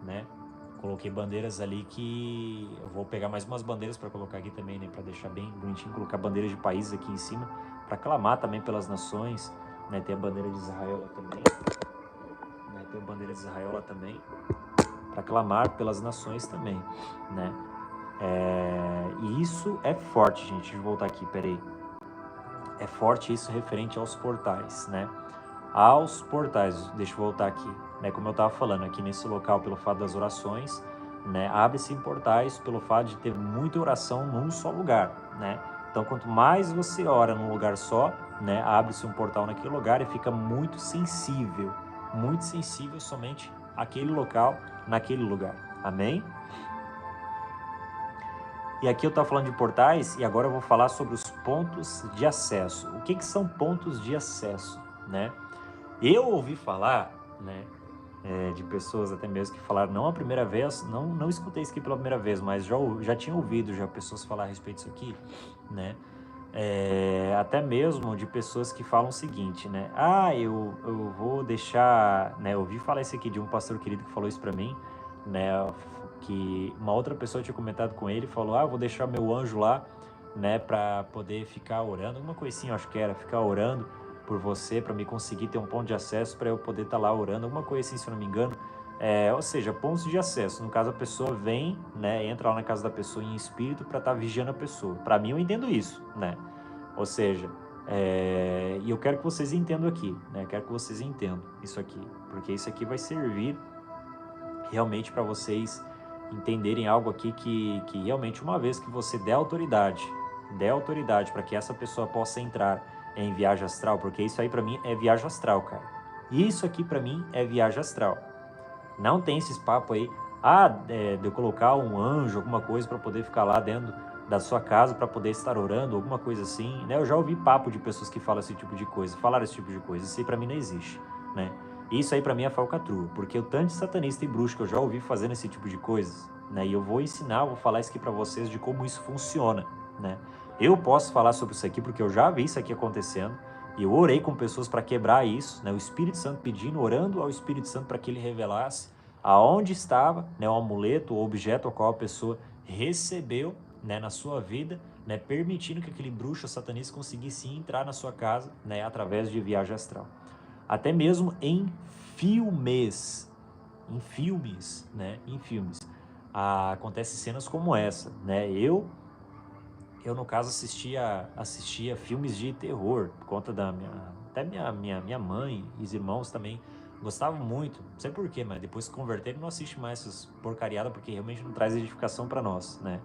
né? Coloquei bandeiras ali que eu vou pegar mais umas bandeiras para colocar aqui também, né? Para deixar bem bonitinho, colocar bandeiras de países aqui em cima, para clamar também pelas nações, né? Tem a bandeira de Israel lá também, né? Tem a bandeira de Israel lá também, para clamar pelas nações também, né? E isso é forte, gente. Deixa eu voltar aqui, peraí. É forte isso referente aos portais, né? Aos portais, deixa eu voltar aqui, né? Como eu estava falando, aqui nesse local, pelo fato das orações, né? Abre-se portais pelo fato de ter muita oração num só lugar, né? Então, quanto mais você ora num lugar só, né? Abre-se um portal naquele lugar e fica muito sensível somente aquele local, naquele lugar. Amém? E aqui eu estava falando de portais e agora eu vou falar sobre os pontos de acesso. O que são pontos de acesso, né? Eu ouvi falar, né, de pessoas até mesmo que falaram, não a primeira vez, não escutei isso aqui pela primeira vez, mas já tinha ouvido já pessoas falar a respeito disso aqui, né? Até mesmo de pessoas que falam o seguinte, né? Eu vou deixar, né? Eu ouvi falar isso aqui de um pastor querido que falou isso para mim, né? Que uma outra pessoa tinha comentado com ele, falou, eu vou deixar meu anjo lá, né? Para poder ficar orando, alguma coisinha, acho que era, ficar orando por você, para me conseguir ter um ponto de acesso para eu poder estar lá orando, alguma coisa assim, se eu não me engano. Ou seja, pontos de acesso. No caso, a pessoa vem, né, entra lá na casa da pessoa em espírito para estar vigiando a pessoa. Para mim, eu entendo isso, né? Ou seja, e eu quero que vocês entendam aqui, né? Quero que vocês entendam isso aqui, porque isso aqui vai servir realmente para vocês entenderem algo aqui que realmente, uma vez que você der autoridade para que essa pessoa possa entrar em viagem astral, porque isso aí para mim é viagem astral, cara. Isso aqui para mim é viagem astral. Não tem esses papos aí, de eu colocar um anjo, alguma coisa para poder ficar lá dentro da sua casa para poder estar orando, alguma coisa assim, né? Eu já ouvi papo de pessoas que falam esse tipo de coisa, falaram esse tipo de coisa. Isso aí para mim não existe, né? Isso aí para mim é falcatrua, porque o tanto de satanista e bruxo que eu já ouvi fazendo esse tipo de coisas, né? E eu vou ensinar, vou falar isso aqui para vocês de como isso funciona, né? Eu posso falar sobre isso aqui porque eu já vi isso aqui acontecendo. E eu orei com pessoas para quebrar isso, né? O Espírito Santo pedindo, orando ao Espírito Santo para que ele revelasse aonde estava, né, o amuleto, o objeto ao qual a pessoa recebeu, né, na sua vida, né, permitindo que aquele bruxo ou satanista conseguisse entrar na sua casa, né, através de viagem astral. Até mesmo em filmes, né, em filmes, acontecem cenas como essa, né? Eu no caso assistia filmes de terror por conta da minha mãe e os irmãos também gostavam muito, não sei porquê, mas depois que converteram não assiste mais essas porcariadas porque realmente não traz edificação para nós, né?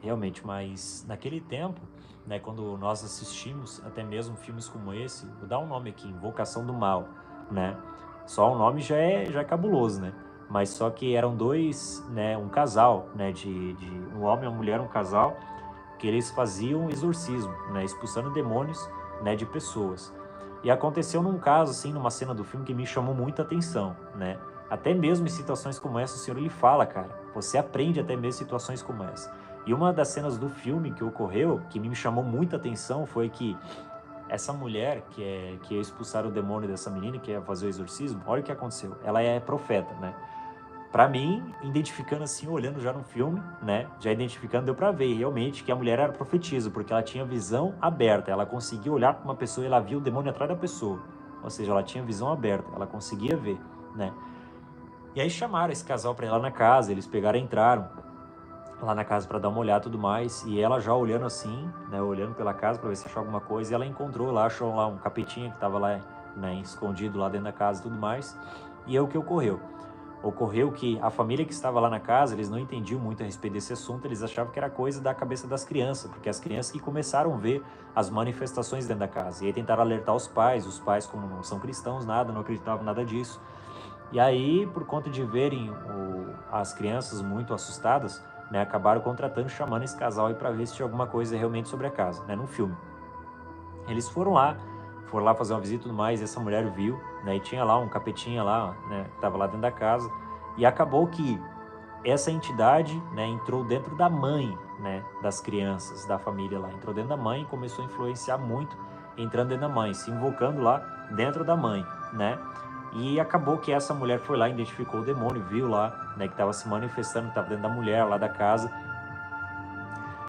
Realmente, mas naquele tempo, né, quando nós assistimos até mesmo filmes como esse, vou dar um nome aqui, Invocação do Mal, né? Só o nome já é cabuloso, né? Mas só que eram dois, né, um casal, né, de um homem e uma mulher, um casal, que eles faziam exorcismo, né, expulsando demônios, né, de pessoas. E aconteceu num caso, assim, numa cena do filme que me chamou muita atenção, né? Até mesmo em situações como essa, o Senhor, ele fala, cara, você aprende até mesmo em situações como essa. E uma das cenas do filme que ocorreu, que me chamou muita atenção, foi que essa mulher que ia expulsar o demônio dessa menina, que ia fazer o exorcismo, olha o que aconteceu. Ela é profeta, né? Pra mim, identificando assim, olhando já no filme, né? Já identificando, deu pra ver realmente que a mulher era profetisa, porque ela tinha visão aberta. Ela conseguia olhar pra uma pessoa e ela via o demônio atrás da pessoa. Ou seja, ela tinha visão aberta, ela conseguia ver, né? E aí chamaram esse casal pra ir lá na casa, eles pegaram e entraram lá na casa para dar uma olhada e tudo mais, e ela já olhando assim, né, olhando pela casa para ver se achou alguma coisa, e ela encontrou lá, achou lá um capetinha que estava lá, né, escondido lá dentro da casa e tudo mais. E é o que ocorreu. Ocorreu que a família que estava lá na casa, eles não entendiam muito a respeito desse assunto, eles achavam que era coisa da cabeça das crianças, porque as crianças que começaram a ver as manifestações dentro da casa, e aí tentaram alertar os pais como não são cristãos, nada, não acreditavam nada disso. E aí, por conta de verem as crianças muito assustadas, né, acabaram contratando, chamando esse casal aí para ver se tinha alguma coisa realmente sobre a casa, né, no filme. Eles foram lá fazer uma visita e tudo mais, e essa mulher viu, né, e tinha lá um capetinha lá, né, que estava lá dentro da casa, e acabou que essa entidade, né, entrou dentro da mãe, né, das crianças, da família lá, entrou dentro da mãe e começou a influenciar muito, entrando dentro da mãe, se invocando lá dentro da mãe, né, e acabou que essa mulher foi lá, identificou o demônio, viu lá, né, que estava se manifestando, que estava dentro da mulher lá da casa,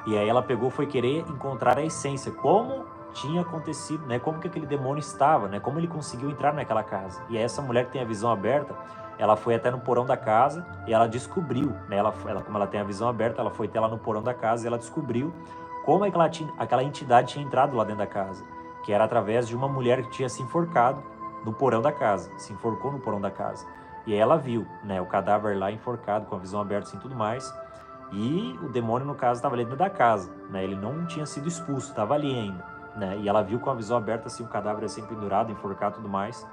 e aí ela pegou, foi querer encontrar a essência, como tinha acontecido, né, como que aquele demônio estava, né, como ele conseguiu entrar naquela casa. E aí essa mulher que tem a visão aberta, ela foi até no porão da casa e ela descobriu, né, como ela tem a visão aberta, ela foi até lá no porão da casa e ela descobriu como aquela entidade tinha entrado lá dentro da casa, que era através de uma mulher que tinha se enforcado no porão da casa, se enforcou no porão da casa. E aí ela viu, né, o cadáver lá enforcado, com a visão aberta assim, tudo mais. E o demônio, no caso, estava ali dentro da casa, né? Ele não tinha sido expulso, estava ali ainda, né? E ela viu com a visão aberta, assim, o cadáver assim pendurado, enforcado e tudo mais.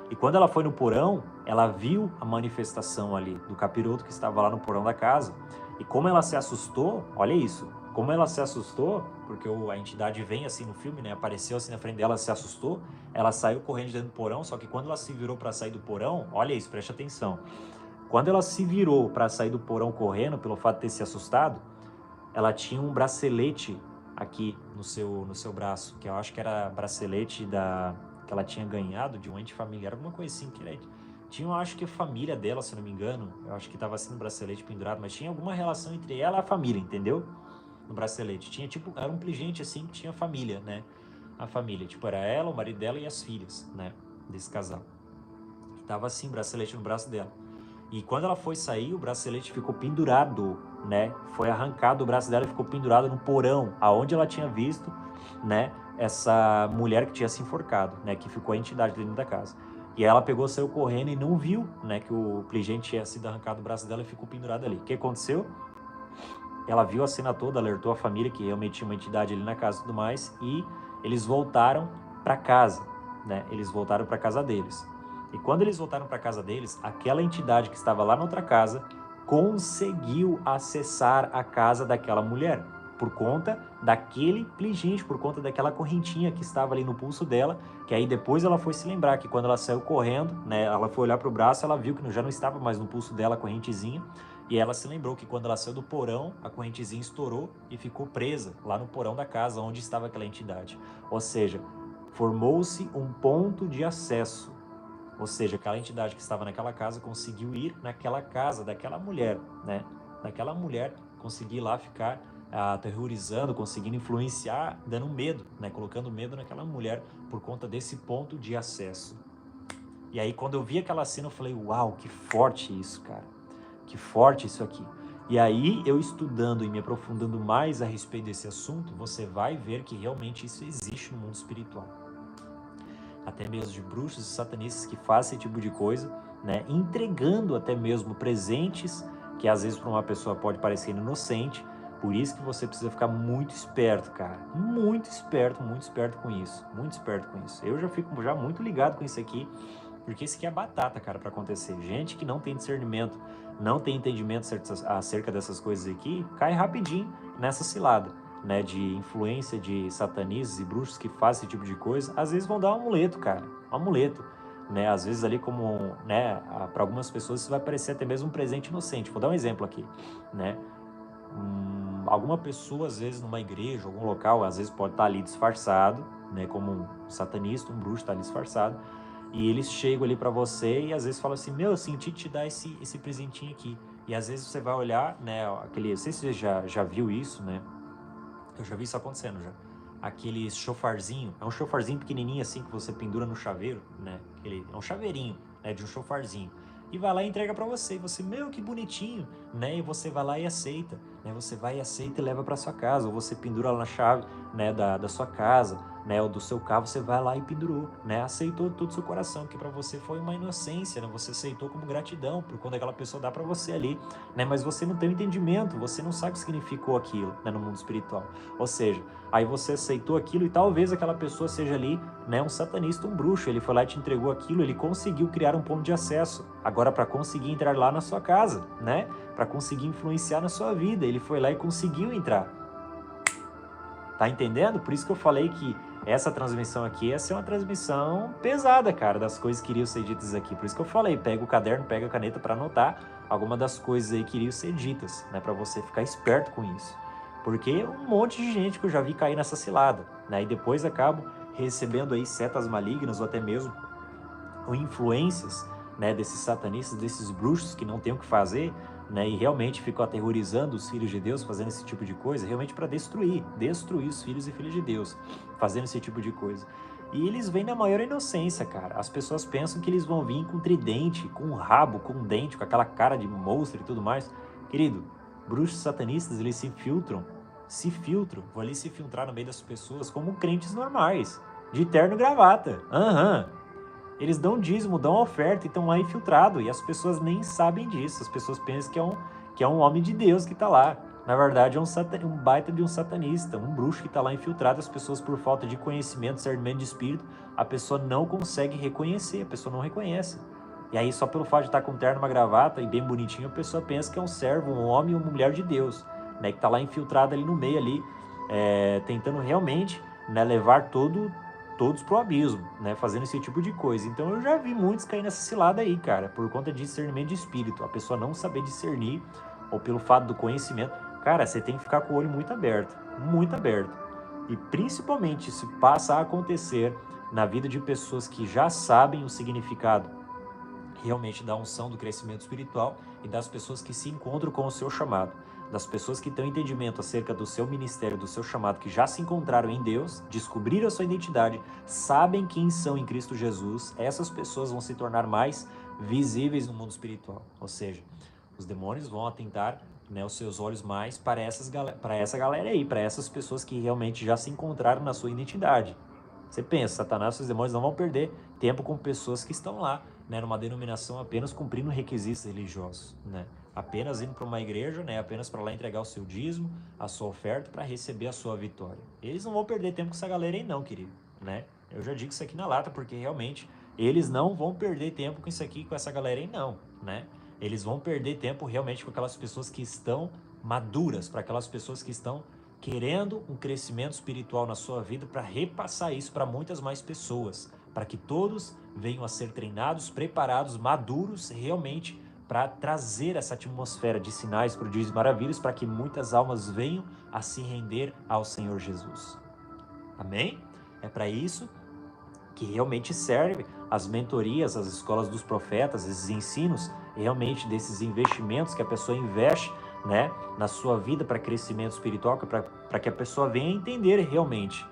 E quando ela foi no porão, ela viu a manifestação ali do capiroto que estava lá no porão da casa. E como ela se assustou, olha isso, como ela se assustou, porque a entidade vem assim no filme, né? Apareceu assim na frente dela, se assustou, ela saiu correndo dentro do porão, só que quando ela se virou para sair do porão, olha isso, preste atenção. Quando ela se virou para sair do porão correndo, pelo fato de ter se assustado, ela tinha um bracelete aqui no seu braço, que eu acho que era bracelete que ela tinha ganhado de um ente familiar, alguma coisa assim, que tinha, eu acho que a família dela, se não me engano, eu acho que estava sendo bracelete pendurado, mas tinha alguma relação entre ela e a família, entendeu? No bracelete. Tinha tipo, era um pligente assim que tinha família, né? A família, tipo, era ela, o marido dela e as filhas, né? Desse casal. E tava assim, bracelete no braço dela. E quando ela foi sair, o bracelete ficou pendurado, né? Foi arrancado o braço dela e ficou pendurado no porão, aonde ela tinha visto, né? Essa mulher que tinha se enforcado, né? Que ficou a entidade dentro da casa. E ela pegou, saiu correndo e não viu, né? Que o pligente tinha sido arrancado do braço dela e ficou pendurado ali. O que aconteceu? Ela viu a cena toda, alertou a família que realmente tinha uma entidade ali na casa e tudo mais. E eles voltaram para casa, né? Eles voltaram para casa deles. E quando eles voltaram para casa deles, aquela entidade que estava lá na outra casa conseguiu acessar a casa daquela mulher por conta daquele pligente, por conta daquela correntinha que estava ali no pulso dela, que aí depois ela foi se lembrar que quando ela saiu correndo, né, ela foi olhar para o braço, ela viu que já não estava mais no pulso dela a correntezinha, e ela se lembrou que quando ela saiu do porão, a correntezinha estourou e ficou presa lá no porão da casa onde estava aquela entidade. Ou seja, formou-se um ponto de acesso. Ou seja, aquela entidade que estava naquela casa conseguiu ir naquela casa daquela mulher, né? Daquela mulher, conseguir lá ficar aterrorizando, conseguindo influenciar, dando medo, né? Colocando medo naquela mulher por conta desse ponto de acesso. E aí, quando eu vi aquela cena, eu falei, uau, que forte isso, cara. Que forte isso aqui. E aí, eu estudando e me aprofundando mais a respeito desse assunto, você vai ver que realmente isso existe no mundo espiritual. Até mesmo de bruxos e satanistas que fazem esse tipo de coisa, né? Entregando até mesmo presentes que às vezes para uma pessoa pode parecer inocente. Por isso que você precisa ficar muito esperto, cara. Muito esperto com isso. Muito esperto com isso. Eu já fico já muito ligado com isso aqui, porque isso aqui é batata, cara, para acontecer. Gente que não tem discernimento, não tem entendimento acerca dessas coisas aqui, cai rapidinho nessa cilada, né, de influência de satanistas e bruxos que fazem esse tipo de coisa. Às vezes vão dar um amuleto, cara, um amuleto, né, às vezes ali como, né, para algumas pessoas isso vai parecer até mesmo um presente inocente. Vou dar um exemplo aqui, né, alguma pessoa às vezes numa igreja, algum local, às vezes pode estar ali disfarçado, né, como um satanista, um bruxo está ali disfarçado, e eles chegam ali para você e às vezes falam assim, meu, eu senti te dar esse presentinho aqui. E às vezes você vai olhar, né, não sei se você já viu isso, né, eu já vi isso acontecendo já. Aquele chofarzinho, é um chofarzinho pequenininho assim que você pendura no chaveiro, né, é um chaveirinho, né, de um chofarzinho. E vai lá e entrega para você, e você, meu, que bonitinho, né, e você vai lá e aceita, né, você vai e aceita e leva para sua casa, ou você pendura lá na chave, né, da sua casa, né, ou do seu carro, você vai lá e pendurou, né, aceitou todo o seu coração, que para você foi uma inocência, né, você aceitou como gratidão por quando aquela pessoa dá para você ali, né, mas você não tem o entendimento, você não sabe o que significou aquilo, né, no mundo espiritual, ou seja, aí você aceitou aquilo e talvez aquela pessoa seja ali, né, um satanista, um bruxo, ele foi lá e te entregou aquilo, ele conseguiu criar um ponto de acesso, agora para conseguir entrar lá na sua casa, né, para conseguir influenciar na sua vida. Ele foi lá e conseguiu entrar. Tá entendendo? Por isso que eu falei que essa transmissão aqui ia ser uma transmissão pesada, cara, das coisas que iriam ser ditas aqui. Por isso que eu falei, pega o caderno, pega a caneta para anotar alguma das coisas aí que iriam ser ditas, né, para você ficar esperto com isso. Porque um monte de gente que eu já vi cair nessa cilada, né, e depois acabam recebendo aí setas malignas ou até mesmo influências, né, desses satanistas, desses bruxos que não tem o que fazer, né, e realmente ficam aterrorizando os filhos de Deus, fazendo esse tipo de coisa, realmente para destruir os filhos e filhas de Deus, fazendo esse tipo de coisa. E eles vêm na maior inocência, cara. As pessoas pensam que eles vão vir com tridente, com um rabo, com um dente, com aquela cara de monstro e tudo mais. Querido, bruxos satanistas, eles se filtram, vão ali se filtrar no meio das pessoas como crentes normais, de terno e gravata. Eles dão dízimo, dão oferta e estão lá infiltrados. E as pessoas nem sabem disso. As pessoas pensam que é um homem de Deus que está lá. Na verdade, é um baita de um satanista, um bruxo que está lá infiltrado. As pessoas, por falta de conhecimento, discernimento de espírito, a pessoa não consegue reconhecer, a pessoa não reconhece. E aí, só pelo fato de estar com terno, uma gravata e bem bonitinho, a pessoa pensa que é um servo, um homem ou uma mulher de Deus, né, que está lá infiltrado ali no meio, ali, tentando realmente, né, levar todos pro abismo, né, fazendo esse tipo de coisa. Então eu já vi muitos cair nessa cilada aí, cara, por conta de discernimento de espírito, a pessoa não saber discernir, ou pelo fato do conhecimento. Cara, você tem que ficar com o olho muito aberto, e principalmente se passa a acontecer na vida de pessoas que já sabem o significado realmente da unção, do crescimento espiritual, e das pessoas que se encontram com o seu chamado, das pessoas que têm entendimento acerca do seu ministério, do seu chamado, que já se encontraram em Deus, descobriram a sua identidade, sabem quem são em Cristo Jesus. Essas pessoas vão se tornar mais visíveis no mundo espiritual. Ou seja, os demônios vão atentar, né, os seus olhos mais para essa galera aí, para essas pessoas que realmente já se encontraram na sua identidade. Você pensa, Satanás e os demônios não vão perder tempo com pessoas que estão lá, né, numa denominação apenas cumprindo requisitos religiosos, né? Apenas indo para uma igreja, né, apenas para lá entregar o seu dízimo, a sua oferta, para receber a sua vitória. Eles não vão perder tempo com essa galera aí não, querido, né? Eu já digo isso aqui na lata, porque realmente eles não vão perder tempo com isso aqui, com essa galera aí não, né? Eles vão perder tempo realmente com aquelas pessoas que estão maduras, para aquelas pessoas que estão querendo um crescimento espiritual na sua vida, para repassar isso para muitas mais pessoas, para que todos venham a ser treinados, preparados, maduros realmente, para trazer essa atmosfera de sinais, prodígios e maravilhas, para que muitas almas venham a se render ao Senhor Jesus. Amém? É para isso que realmente serve as mentorias, as escolas dos profetas, esses ensinos, realmente desses investimentos que a pessoa investe, né, na sua vida para crescimento espiritual, para que a pessoa venha entender realmente,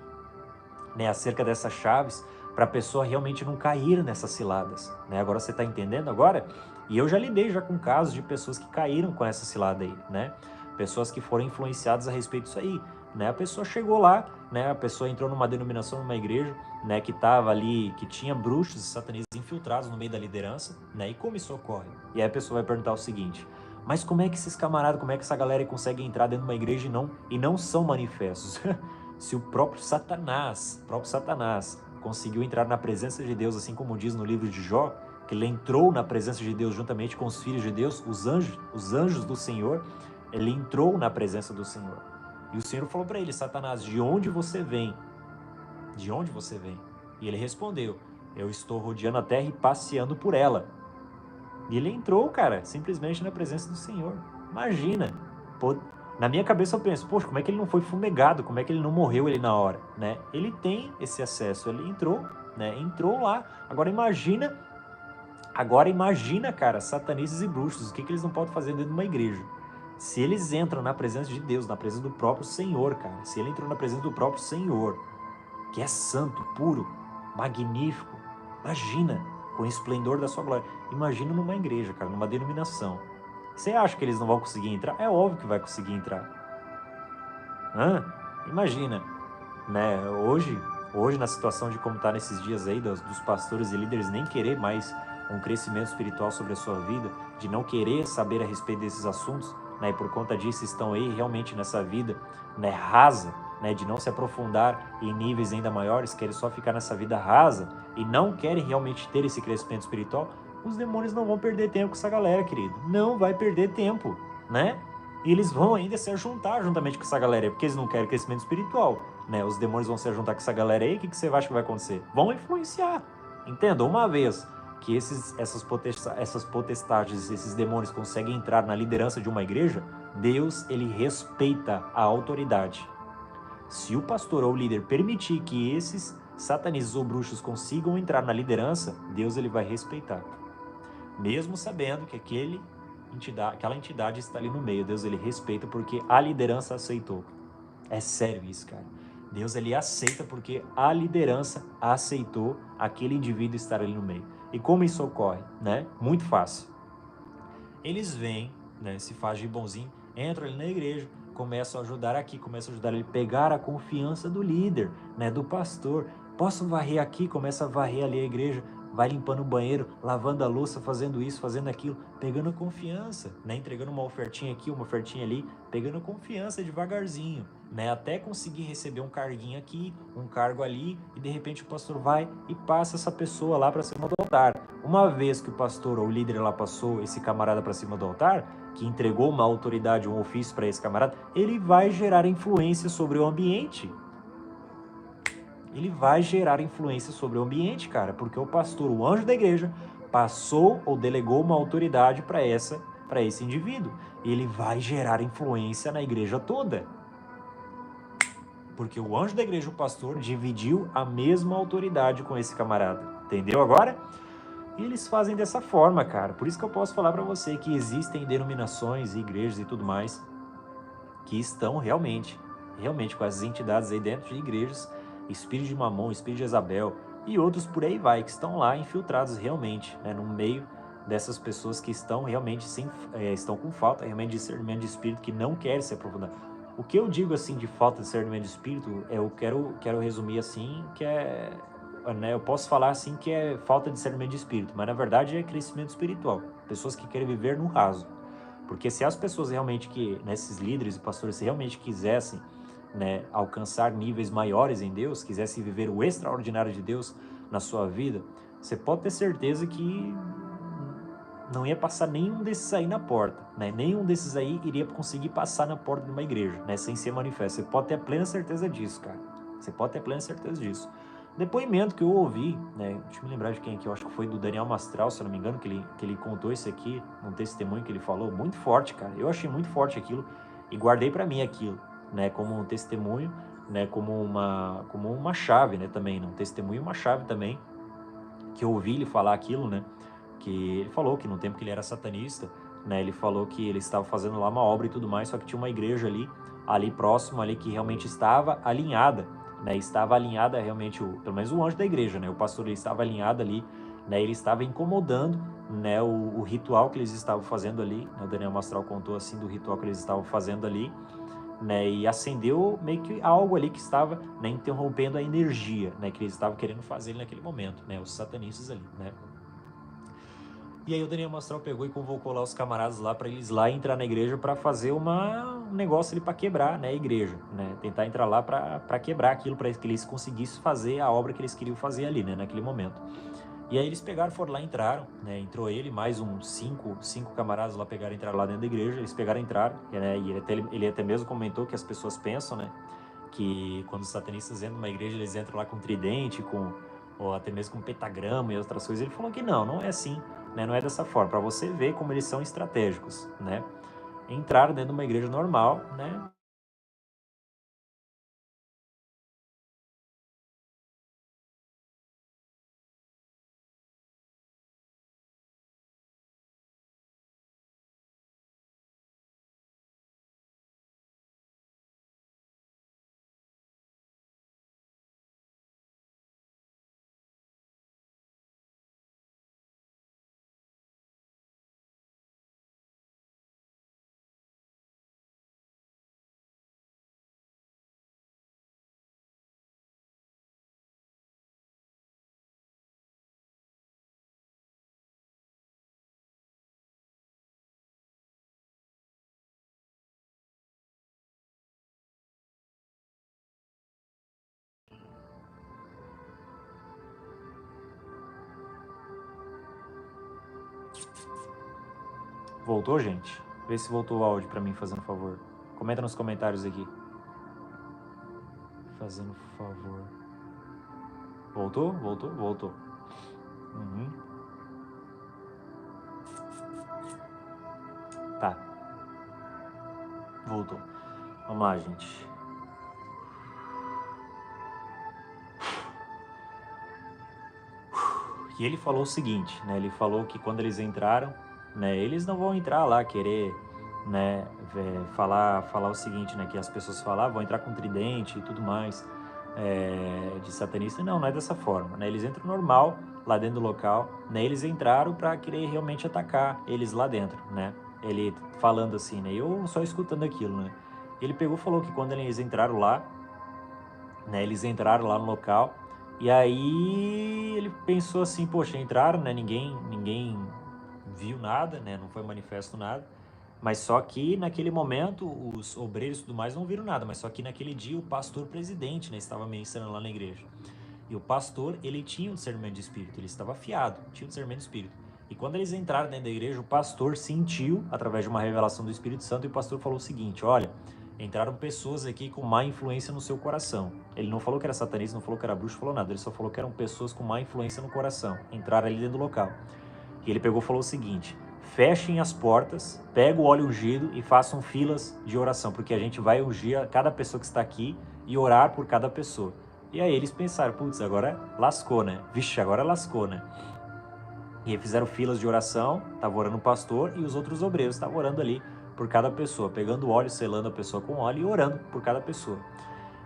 né, acerca dessas chaves, para a pessoa realmente não cair nessas ciladas, né? Agora você está entendendo agora? E eu já lidei já com casos de pessoas que caíram com essa cilada aí, né? Pessoas que foram influenciadas a respeito disso aí, né? A pessoa chegou lá, né? A pessoa entrou numa denominação, numa igreja, né? Que tava ali, que tinha bruxos e satanistas infiltrados no meio da liderança, né? E como isso ocorre? E aí a pessoa vai perguntar o seguinte: mas como é que esses camaradas, como é que essa galera consegue entrar dentro de uma igreja e não são manifestos? Se o próprio Satanás conseguiu entrar na presença de Deus, assim como diz no livro de Jó, que ele entrou na presença de Deus juntamente com os filhos de Deus, os anjos do Senhor, ele entrou na presença do Senhor. E o Senhor falou para ele: Satanás, de onde você vem? De onde você vem? E ele respondeu: eu estou rodeando a terra e passeando por ela. E ele entrou, cara, simplesmente na presença do Senhor. Imagina, pô, na minha cabeça eu penso, poxa, como é que ele não foi fumegado? Como é que ele não morreu ali na hora, né? Ele tem esse acesso, ele entrou, né? Entrou lá. Agora imagina, cara, satanistas e bruxos, o que eles não podem fazer dentro de uma igreja? Se eles entram na presença de Deus, na presença do próprio Senhor, cara, se ele entrou na presença do próprio Senhor, que é santo, puro, magnífico, imagina, com o esplendor da sua glória. Imagina numa igreja, cara, numa denominação. Você acha que eles não vão conseguir entrar? É óbvio que vai conseguir entrar. Imagina, né? Hoje na situação de como está nesses dias aí, dos pastores e líderes nem querer mais um crescimento espiritual sobre a sua vida, de não querer saber a respeito desses assuntos, né? E por conta disso estão aí realmente nessa vida, né, rasa, né, de não se aprofundar em níveis ainda maiores, querem só ficar nessa vida rasa e não querem realmente ter esse crescimento espiritual. Os demônios não vão perder tempo com essa galera, querido. Não vai perder tempo. né? E eles vão ainda se juntar juntamente com essa galera aí, porque eles não querem crescimento espiritual, né? Os demônios vão se juntar com essa galera aí, o que você acha que vai acontecer? Vão influenciar. Entenda, uma vez que essas potestades, esses demônios conseguem entrar na liderança de uma igreja, Deus, ele respeita a autoridade. Se o pastor ou o líder permitir que esses satanistas ou bruxos consigam entrar na liderança, Deus, ele vai respeitar. Mesmo sabendo que aquela entidade está ali no meio, Deus, ele respeita porque a liderança aceitou. É sério isso, cara. Deus, ele aceita porque a liderança aceitou aquele indivíduo estar ali no meio. E como isso ocorre, né? Muito fácil. Eles vêm, né, se fazem de bonzinho, entram ali na igreja, começam a ajudar aqui, começam a ajudar ele a pegar a confiança do líder, né, do pastor. Posso varrer aqui, começa a varrer ali a igreja, vai limpando o banheiro, lavando a louça, fazendo isso, fazendo aquilo, pegando confiança, né, entregando uma ofertinha aqui, uma ofertinha ali, pegando confiança devagarzinho, né, até conseguir receber um carguinho aqui, um cargo ali, e de repente o pastor vai e passa essa pessoa lá para cima do altar. Uma vez que o pastor ou o líder lá passou esse camarada para cima do altar, que entregou uma autoridade, um ofício para esse camarada, ele vai gerar influência sobre o ambiente. Ele vai gerar influência sobre o ambiente, cara, porque o pastor, o anjo da igreja, passou ou delegou uma autoridade para esse indivíduo. Ele vai gerar influência na igreja toda. Porque o anjo da igreja, o pastor, dividiu a mesma autoridade com esse camarada. Entendeu agora? E eles fazem dessa forma, cara. Por isso que eu posso falar para você que existem denominações, igrejas e tudo mais que estão realmente com as entidades aí dentro de igrejas, espírito de Mamon, espírito de Jezabel e outros por aí vai, que estão lá infiltrados realmente, né, no meio dessas pessoas que estão realmente estão com falta realmente de discernimento de espírito, que não querem se aprofundar. O que eu digo assim de falta de discernimento de espírito, eu quero resumir assim, que é, né, eu posso falar assim que é falta de discernimento de espírito, mas na verdade é crescimento espiritual. Pessoas que querem viver no raso. Porque se as pessoas realmente esses líderes e pastores, se realmente quisessem, né, alcançar níveis maiores em Deus, quisessem viver o extraordinário de Deus na sua vida, você pode ter certeza que não ia passar nenhum desses aí na porta, né? Nenhum desses aí iria conseguir passar na porta de uma igreja, né, sem ser manifesto. Você pode ter plena certeza disso, cara. Você pode ter plena certeza disso. Depoimento que eu ouvi, né, deixa eu me lembrar de quem aqui, eu acho que foi do Daniel Mastral, se eu não me engano, que ele contou isso aqui, um testemunho que ele falou, muito forte, cara. Eu achei muito forte aquilo e guardei para mim aquilo, né, como um testemunho, né, como uma chave, né, também, né, um testemunho e uma chave também, que eu ouvi ele falar aquilo, né, que ele falou que no tempo que ele era satanista, né, ele falou que ele estava fazendo lá uma obra e tudo mais, só que tinha uma igreja ali próximo ali que realmente estava alinhada, né, estava alinhada realmente pelo menos o anjo da igreja, né, o pastor, ele estava alinhado ali, né, ele estava incomodando, né, o ritual que eles estavam fazendo ali, né, o Daniel Mastral contou assim do ritual que eles estavam fazendo ali, né, e acendeu meio que algo ali que estava, né, interrompendo a energia, né, que eles estavam querendo fazer naquele momento, né, os satanistas ali, né. E aí o Daniel Mastral pegou e convocou lá os camaradas lá para eles lá entrar na igreja para fazer um negócio ali para quebrar, né, a igreja, né, tentar entrar lá para quebrar aquilo, para que eles conseguissem fazer a obra que eles queriam fazer ali, né, naquele momento. E aí eles pegaram, foram lá, entraram, né, entrou ele, mais uns cinco camaradas lá pegaram, entraram lá dentro da igreja, eles pegaram, entraram, né, e ele até mesmo comentou que as pessoas pensam, né, que quando os satanistas entram numa igreja, eles entram lá com tridente, ou até mesmo com pentagrama e outras coisas. Ele falou que não é assim, né? Não é dessa forma, para você ver como eles são estratégicos, né? Entraram dentro de uma igreja normal, né? Voltou, gente? Vê se voltou o áudio pra mim, fazendo favor. Comenta nos comentários aqui. Fazendo favor. Voltou? Voltou? Voltou. Uhum. Tá. Voltou. Vamos lá, gente. E ele falou o seguinte, né? Ele falou que quando eles entraram, né? Eles não vão entrar lá querer, né? Falar o seguinte, né? Que as pessoas falavam, vão entrar com tridente e tudo mais, de satanista. Não é dessa forma, né? Eles entram normal lá dentro do local, né? Eles entraram para querer realmente atacar eles lá dentro, né? Ele falando assim, né? Eu só escutando aquilo, né? Ele pegou e falou que quando eles entraram lá, né? Eles entraram lá no local e aí ele pensou assim, poxa, entraram, né? Ninguém viu nada, né? Não foi manifesto nada. Mas só que naquele momento os obreiros e tudo mais não viram nada. Mas só que naquele dia o pastor presidente, né, estava ministrando lá na igreja. E o pastor, ele tinha um discernimento de espírito, ele estava afiado, tinha um discernimento de espírito. E quando eles entraram dentro da igreja, o pastor sentiu, através de uma revelação do Espírito Santo, e o pastor falou o seguinte, olha, entraram pessoas aqui com má influência no seu coração. Ele não falou que era satanista, não falou que era bruxo, falou nada, ele só falou que eram pessoas com má influência no coração. Entraram ali dentro do local. E ele pegou e falou o seguinte, fechem as portas, pega o óleo ungido e façam filas de oração, porque a gente vai ungir cada pessoa que está aqui e orar por cada pessoa. E aí eles pensaram, putz, agora lascou, né? Vixe, agora lascou, né? E aí fizeram filas de oração, estava orando o pastor e os outros obreiros estavam orando ali por cada pessoa, pegando óleo, selando a pessoa com óleo e orando por cada pessoa.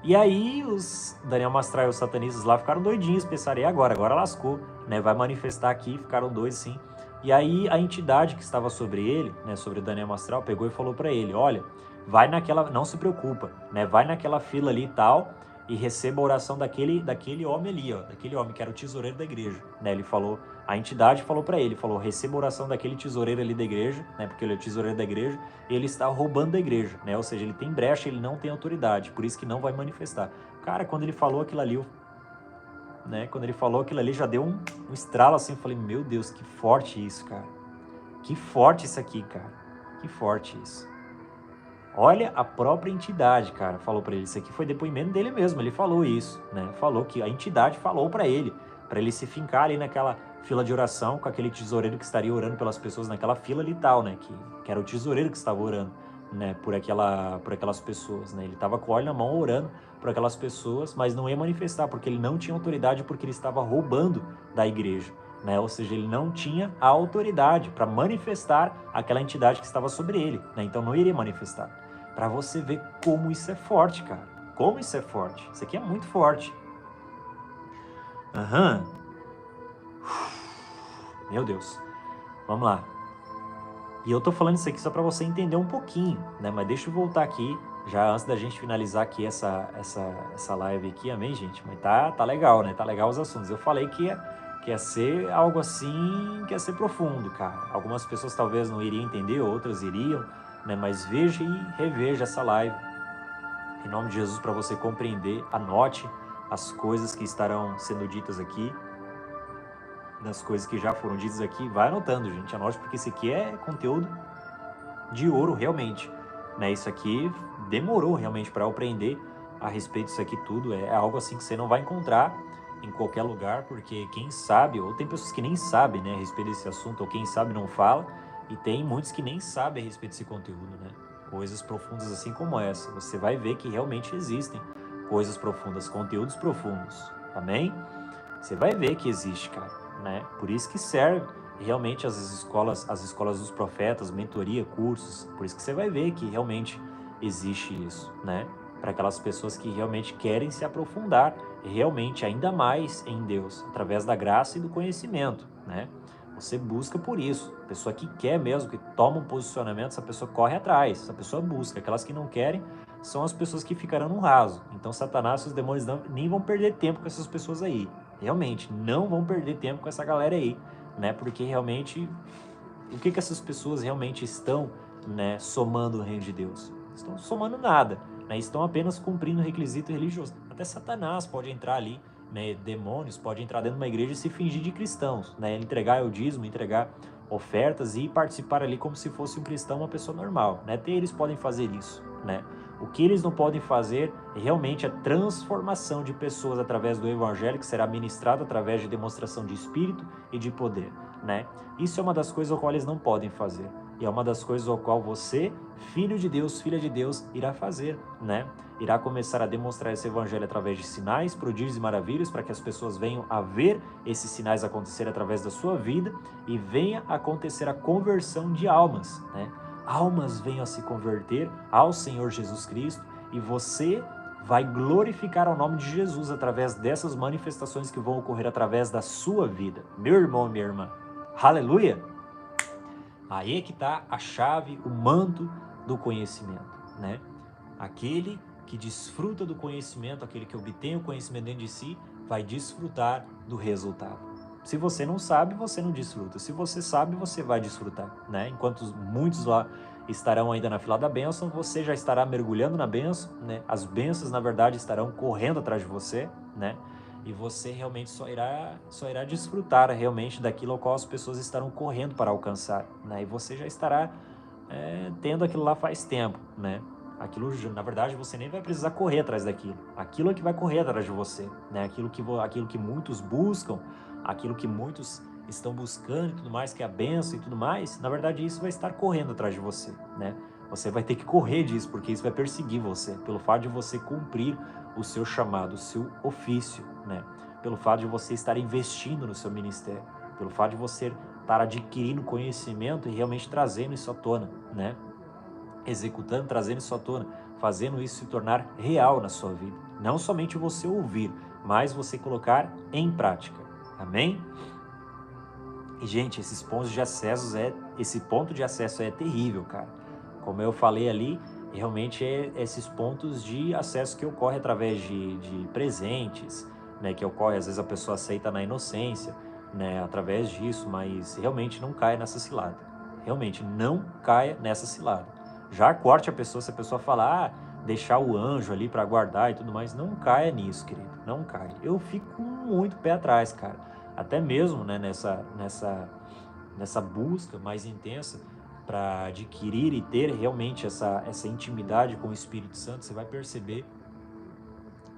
E aí os Daniel Mastral e os satanistas lá ficaram doidinhos, pensaram, e agora lascou, né? Vai manifestar aqui, ficaram doidos sim. E aí a entidade que estava sobre ele, né, sobre o Daniel Mastral, pegou e falou para ele, olha, vai naquela, não se preocupa, né? Vai naquela fila ali e tal, e receba a oração daquele homem ali, ó, daquele homem que era o tesoureiro da igreja, né? Ele falou, a entidade falou para ele, falou, receba a oração daquele tesoureiro ali da igreja, né? Porque ele é o tesoureiro da igreja, e ele está roubando da igreja, né? Ou seja, ele tem brecha, ele não tem autoridade, por isso que não vai manifestar. Cara, quando ele falou aquilo ali, né? Quando ele falou aquilo ali, já deu um estralo assim, eu falei, meu Deus, que forte isso, cara. Que forte isso aqui, cara. Que forte isso. Olha, a própria entidade, cara, falou para ele. Isso aqui foi depoimento dele mesmo, ele falou isso, né? Falou que a entidade falou para ele se fincar ali naquela fila de oração com aquele tesoureiro que estaria orando pelas pessoas naquela fila ali e tal, né? Que era o tesoureiro que estava orando, né? Por aquelas pessoas, né? Ele estava com o óleo na mão orando por aquelas pessoas, mas não ia manifestar, porque ele não tinha autoridade, porque ele estava roubando da igreja, né? Ou seja, ele não tinha a autoridade para manifestar aquela entidade que estava sobre ele, né? Então não iria manifestar. Para você ver como isso é forte, cara. Como isso é forte. Isso aqui é muito forte. Aham. Meu Deus. Vamos lá. E eu tô falando isso aqui só para você entender um pouquinho, né? Mas deixa eu voltar aqui, já antes da gente finalizar aqui essa live aqui, amém, gente? Mas tá legal, né? Tá legal os assuntos. Eu falei que ia ser algo assim, que ia ser profundo, cara. Algumas pessoas talvez não iriam entender, outras iriam, né? Mas veja e reveja essa live. Em nome de Jesus, para você compreender, anote as coisas que estarão sendo ditas aqui, das coisas que já foram ditas aqui, vai anotando, gente, anote, porque isso aqui é conteúdo de ouro, realmente, né? Isso aqui demorou realmente para eu aprender a respeito disso aqui tudo, é algo assim que você não vai encontrar em qualquer lugar, porque quem sabe, ou tem pessoas que nem sabem, né, a respeito desse assunto, ou quem sabe não fala, e tem muitos que nem sabem a respeito desse conteúdo, né? Coisas profundas assim como essa, você vai ver que realmente existem coisas profundas, conteúdos profundos, amém? Você vai ver que existe, cara, né? Por isso que serve realmente as escolas dos profetas, mentoria, cursos, por isso que você vai ver que realmente existe isso, né? Para aquelas pessoas que realmente querem se aprofundar realmente ainda mais em Deus, através da graça e do conhecimento, né? Você busca por isso. A pessoa que quer mesmo, que toma um posicionamento, essa pessoa corre atrás, essa pessoa busca. Aquelas que não querem são as pessoas que ficarão no raso. Então Satanás e os demônios nem vão perder tempo com essas pessoas aí. Realmente, não vão perder tempo com essa galera aí, né? Porque realmente, o que essas pessoas realmente estão, né, somando no reino de Deus? Estão somando nada, né? Estão apenas cumprindo o requisito religioso. Até Satanás pode entrar ali, né? Demônios podem entrar dentro de uma igreja e se fingir de cristãos, né? Entregar o dízimo, entregar ofertas e participar ali como se fosse um cristão, uma pessoa normal, né? Até eles podem fazer isso, né? O que eles não podem fazer é realmente a transformação de pessoas através do evangelho, que será ministrado através de demonstração de espírito e de poder, né? Isso é uma das coisas ao qual eles não podem fazer. E é uma das coisas ao qual você, filho de Deus, filha de Deus, irá fazer, né? Irá começar a demonstrar esse evangelho através de sinais, prodígios e maravilhas, para que as pessoas venham a ver esses sinais acontecer através da sua vida e venha acontecer a conversão de almas, né? Almas venham a se converter ao Senhor Jesus Cristo e você vai glorificar o nome de Jesus através dessas manifestações que vão ocorrer através da sua vida. Meu irmão e minha irmã, aleluia! Aí é que está a chave, o manto do conhecimento, né? Aquele que desfruta do conhecimento, aquele que obtém o conhecimento dentro de si, vai desfrutar do resultado. Se você não sabe, você não desfruta. Se você sabe, você vai desfrutar, né? Enquanto muitos lá estarão ainda na fila da bênção, você já estará mergulhando na bênção, né? As bênçãos, na verdade, estarão correndo atrás de você, né? E você realmente só irá desfrutar realmente daquilo ao qual as pessoas estarão correndo para alcançar, né? E você já estará tendo aquilo lá faz tempo, né? Aquilo, na verdade, você nem vai precisar correr atrás daquilo. Aquilo é que vai correr atrás de você, né? Aquilo que muitos buscam, aquilo que muitos estão buscando e tudo mais, que é a bênção e tudo mais, na verdade, isso vai estar correndo atrás de você, né? Você vai ter que correr disso, porque isso vai perseguir você, pelo fato de você cumprir o seu chamado, o seu ofício, né? Pelo fato de você estar investindo no seu ministério, pelo fato de você estar adquirindo conhecimento e realmente trazendo isso à tona, né? Executando, trazendo isso à tona, fazendo isso se tornar real na sua vida. Não somente você ouvir, mas você colocar em prática. Amém? E, gente, esse ponto de acesso é terrível, cara. Como eu falei ali, realmente esses pontos de acesso que ocorrem através de presentes, né? Que ocorre, às vezes a pessoa aceita na inocência, né? Através disso, mas realmente não caia nessa cilada. Realmente não caia nessa cilada. Já corte a pessoa, se a pessoa falar, deixar o anjo ali para guardar e tudo mais, não caia nisso, querido, não caia. Eu fico muito pé atrás, cara, até mesmo, né, nessa busca mais intensa para adquirir e ter realmente essa intimidade com o Espírito Santo, você vai perceber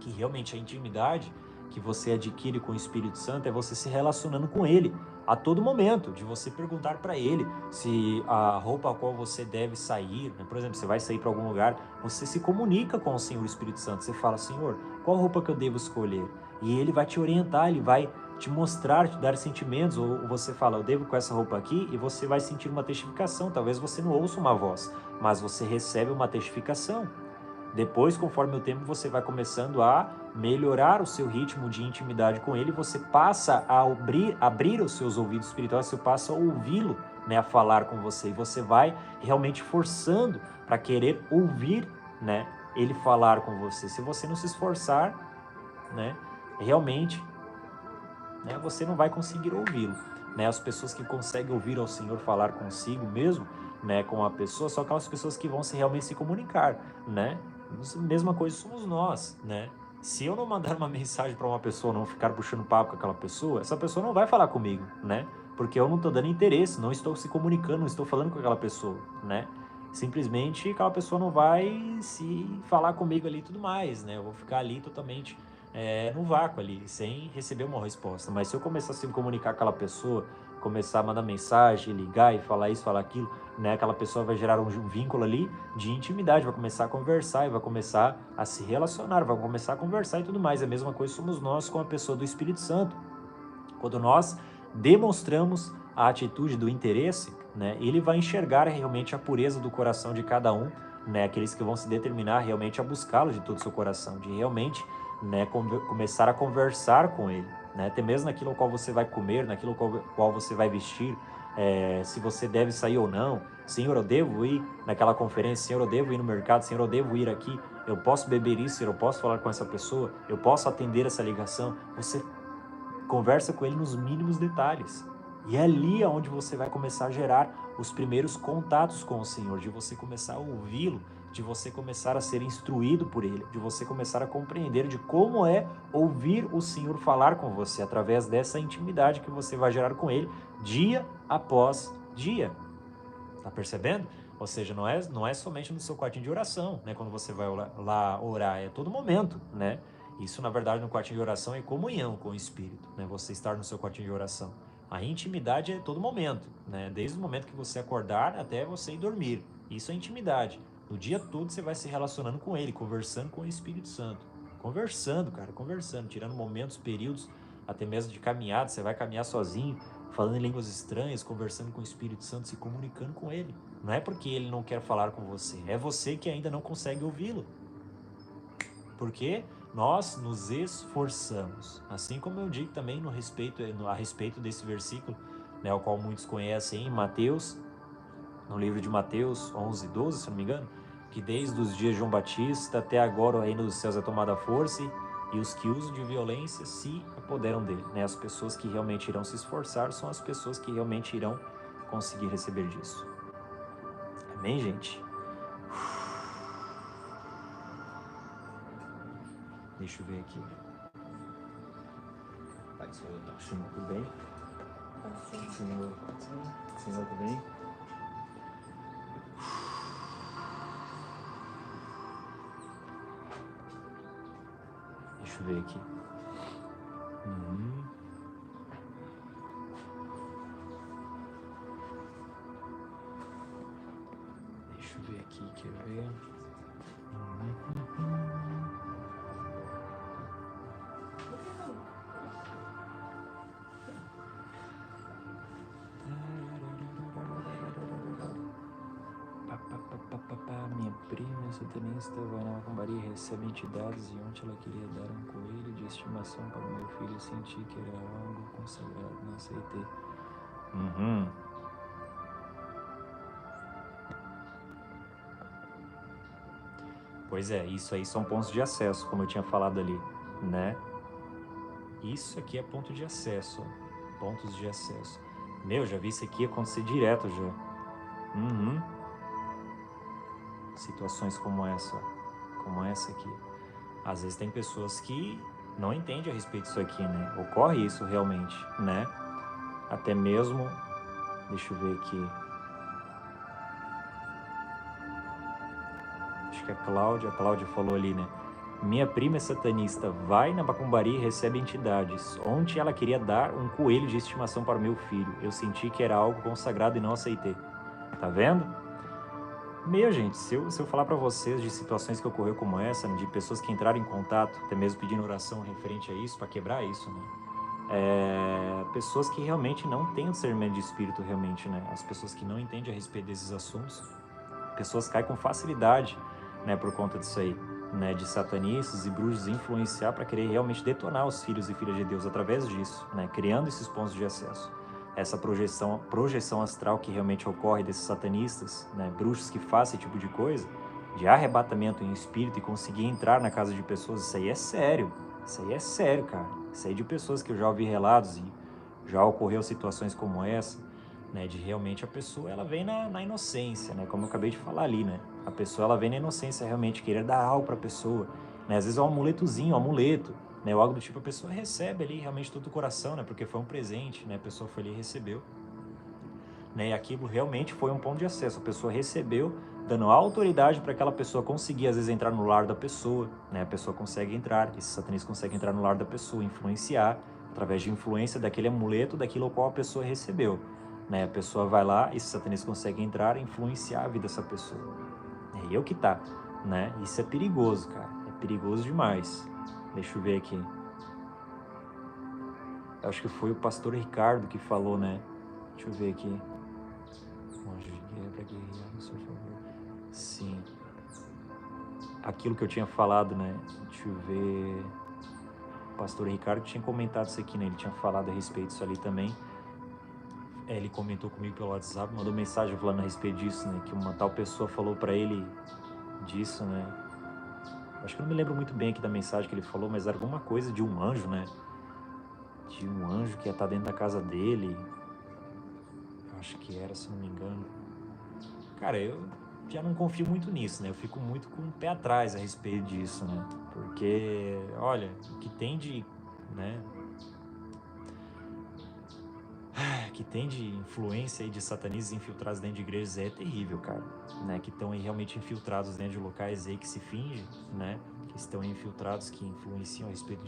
que realmente a intimidade que você adquire com o Espírito Santo é você se relacionando com Ele a todo momento, de você perguntar para Ele se a roupa a qual você deve sair, né? Por exemplo, você vai sair para algum lugar, você se comunica com o Senhor Espírito Santo, você fala, Senhor, qual roupa que eu devo escolher? E Ele vai te orientar, Ele vai te mostrar, te dar sentimentos, ou você fala, eu devo com essa roupa aqui, e você vai sentir uma testificação, talvez você não ouça uma voz, mas você recebe uma testificação. Depois, conforme o tempo, você vai começando a melhorar o seu ritmo de intimidade com Ele, você passa a abrir os seus ouvidos espirituais, você passa a ouvi-lo, né, a falar com você, e você vai realmente forçando para querer ouvir, né, Ele falar com você. Se você não se esforçar, né, realmente, né, você não vai conseguir ouvi-lo, né? As pessoas que conseguem ouvir ao Senhor falar consigo mesmo, né, com a pessoa, são aquelas pessoas que vão realmente se comunicar, né? Mesma coisa somos nós, né? Se eu não mandar uma mensagem para uma pessoa, não ficar puxando papo com aquela pessoa, essa pessoa não vai falar comigo, né? Porque eu não estou dando interesse, não estou se comunicando, não estou falando com aquela pessoa, né? Simplesmente aquela pessoa não vai se falar comigo ali e tudo mais, né? Eu vou ficar ali totalmente no vácuo ali, sem receber uma resposta. Mas se eu começar a se comunicar com aquela pessoa, começar a mandar mensagem, ligar e falar isso, falar aquilo, né? Aquela pessoa vai gerar um vínculo ali de intimidade, vai começar a conversar e vai começar a se relacionar, vai começar a conversar e tudo mais. A mesma coisa somos nós com a pessoa do Espírito Santo. Quando nós demonstramos a atitude do interesse, né? Ele vai enxergar realmente a pureza do coração de cada um, né? Aqueles que vão se determinar realmente a buscá-lo de todo o seu coração, de realmente, né, começar a conversar com ele, né? Até mesmo naquilo ao qual você vai comer, naquilo ao qual você vai vestir, se você deve sair ou não. Senhor, eu devo ir naquela conferência, Senhor, eu devo ir no mercado, Senhor, eu devo ir aqui, eu posso beber isso, Senhor, eu posso falar com essa pessoa, eu posso atender essa ligação. Você conversa com ele nos mínimos detalhes. E é ali onde você vai começar a gerar os primeiros contatos com o Senhor, de você começar a ouvi-lo, de você começar a ser instruído por ele, de você começar a compreender de como é ouvir o Senhor falar com você, através dessa intimidade que você vai gerar com ele dia após dia. Tá percebendo? Ou seja, não é somente no seu quartinho de oração, né? Quando você vai lá orar, é todo momento, né? Isso, na verdade, no quartinho de oração é comunhão com o Espírito, né? Você estar no seu quartinho de oração. A intimidade é todo momento, né? Desde o momento que você acordar até você ir dormir. Isso é intimidade. No dia todo você vai se relacionando com Ele, conversando com o Espírito Santo. Conversando, cara, conversando, tirando momentos, períodos, até mesmo de caminhada. Você vai caminhar sozinho, falando em línguas estranhas, conversando com o Espírito Santo, se comunicando com Ele. Não é porque Ele não quer falar com você, é você que ainda não consegue ouvi-lo. Porque nós nos esforçamos. Assim como eu digo também a respeito desse versículo, né, o qual muitos conhecem em Mateus, no livro de Mateus 11, 12, se não me engano, que desde os dias de João Batista até agora o reino dos céus é tomado à força e os que usam de violência se apoderam dele. Né? As pessoas que realmente irão se esforçar são as pessoas que realmente irão conseguir receber disso. Amém, gente? Deixa eu ver aqui. Senhor, tudo bem? Senhor, tudo bem? Deixa eu ver aqui. Deixa eu ver aqui, quer ver? Minha prima satanista vai na macumbaria e recebe entidades e ontem ela queria dar um coelho de estimação para o meu filho. Eu senti que era algo consagrado, não aceitei. Pois é, isso aí são pontos de acesso, como eu tinha falado ali, né? Isso aqui é ponto de acesso, ó. Pontos de acesso. Meu, já vi isso aqui acontecer direto já. Situações como essa, como essa aqui. Às vezes tem pessoas que não entendem a respeito disso aqui, né? Ocorre isso realmente, né? Até mesmo, deixa eu ver aqui. Acho que a Cláudia falou ali, né? Minha prima é satanista, vai na macumbaria e recebe entidades. Ontem ela queria dar um coelho de estimação para o meu filho. Eu senti que era algo consagrado e não aceitei. Tá vendo? Meu, gente, se eu falar para vocês de situações que ocorreu como essa, de pessoas que entraram em contato, até mesmo pedindo oração referente a isso, para quebrar isso, né? Pessoas que realmente não têm o discernimento de espírito, realmente, né? As pessoas que não entendem a respeito desses assuntos, pessoas caem com facilidade, né, por conta disso aí, né, de satanistas e bruxos influenciar para querer realmente detonar os filhos e filhas de Deus através disso, né, criando esses pontos de acesso. Essa projeção astral que realmente ocorre desses satanistas, né, bruxos que fazem esse tipo de coisa, de arrebatamento em espírito e conseguir entrar na casa de pessoas, isso aí é sério, cara. Isso aí de pessoas que eu já ouvi relatos e já ocorreu situações como essa, né, de realmente a pessoa ela vem na inocência, né, como eu acabei de falar ali, né, a pessoa ela vem na inocência realmente querer dar algo para a pessoa, né, às vezes é um amuletozinho, um amuleto, né, ou algo do tipo, a pessoa recebe ali realmente todo o coração, né, porque foi um presente, né, a pessoa foi ali e recebeu, né, e aquilo realmente foi um ponto de acesso, a pessoa recebeu, dando autoridade para aquela pessoa conseguir às vezes entrar no lar da pessoa, né, a pessoa consegue entrar, esse satanista consegue entrar no lar da pessoa, influenciar, através de influência daquele amuleto, daquilo ao qual a pessoa recebeu. Né, a pessoa vai lá, esse satanista consegue entrar e influenciar a vida dessa pessoa. É eu que tá, né? Isso é perigoso, cara. É perigoso demais. Deixa eu ver aqui. Eu acho que foi o pastor Ricardo que falou, né? Deixa eu ver aqui. Um anjo de guerra para guerrear no seu favor. Sim. Aquilo que eu tinha falado, né? Deixa eu ver. O pastor Ricardo tinha comentado isso aqui, né? Ele tinha falado a respeito disso ali também. Ele comentou comigo pelo WhatsApp, mandou mensagem falando a respeito disso, né? Que uma tal pessoa falou para ele disso, né? Acho que eu não me lembro muito bem aqui da mensagem que ele falou, mas era alguma coisa de um anjo, né? De um anjo que ia estar dentro da casa dele. Eu acho que era, se não me engano. Cara, eu já não confio muito nisso, né? Eu fico muito com o pé atrás a respeito disso, né? Porque, olha, o que tem de, né? que tem de influência aí de satanistas infiltrados dentro de igrejas é terrível, cara, né? Que estão aí realmente infiltrados dentro de locais aí que se finge, né? Que estão aí infiltrados, que influenciam a respeito de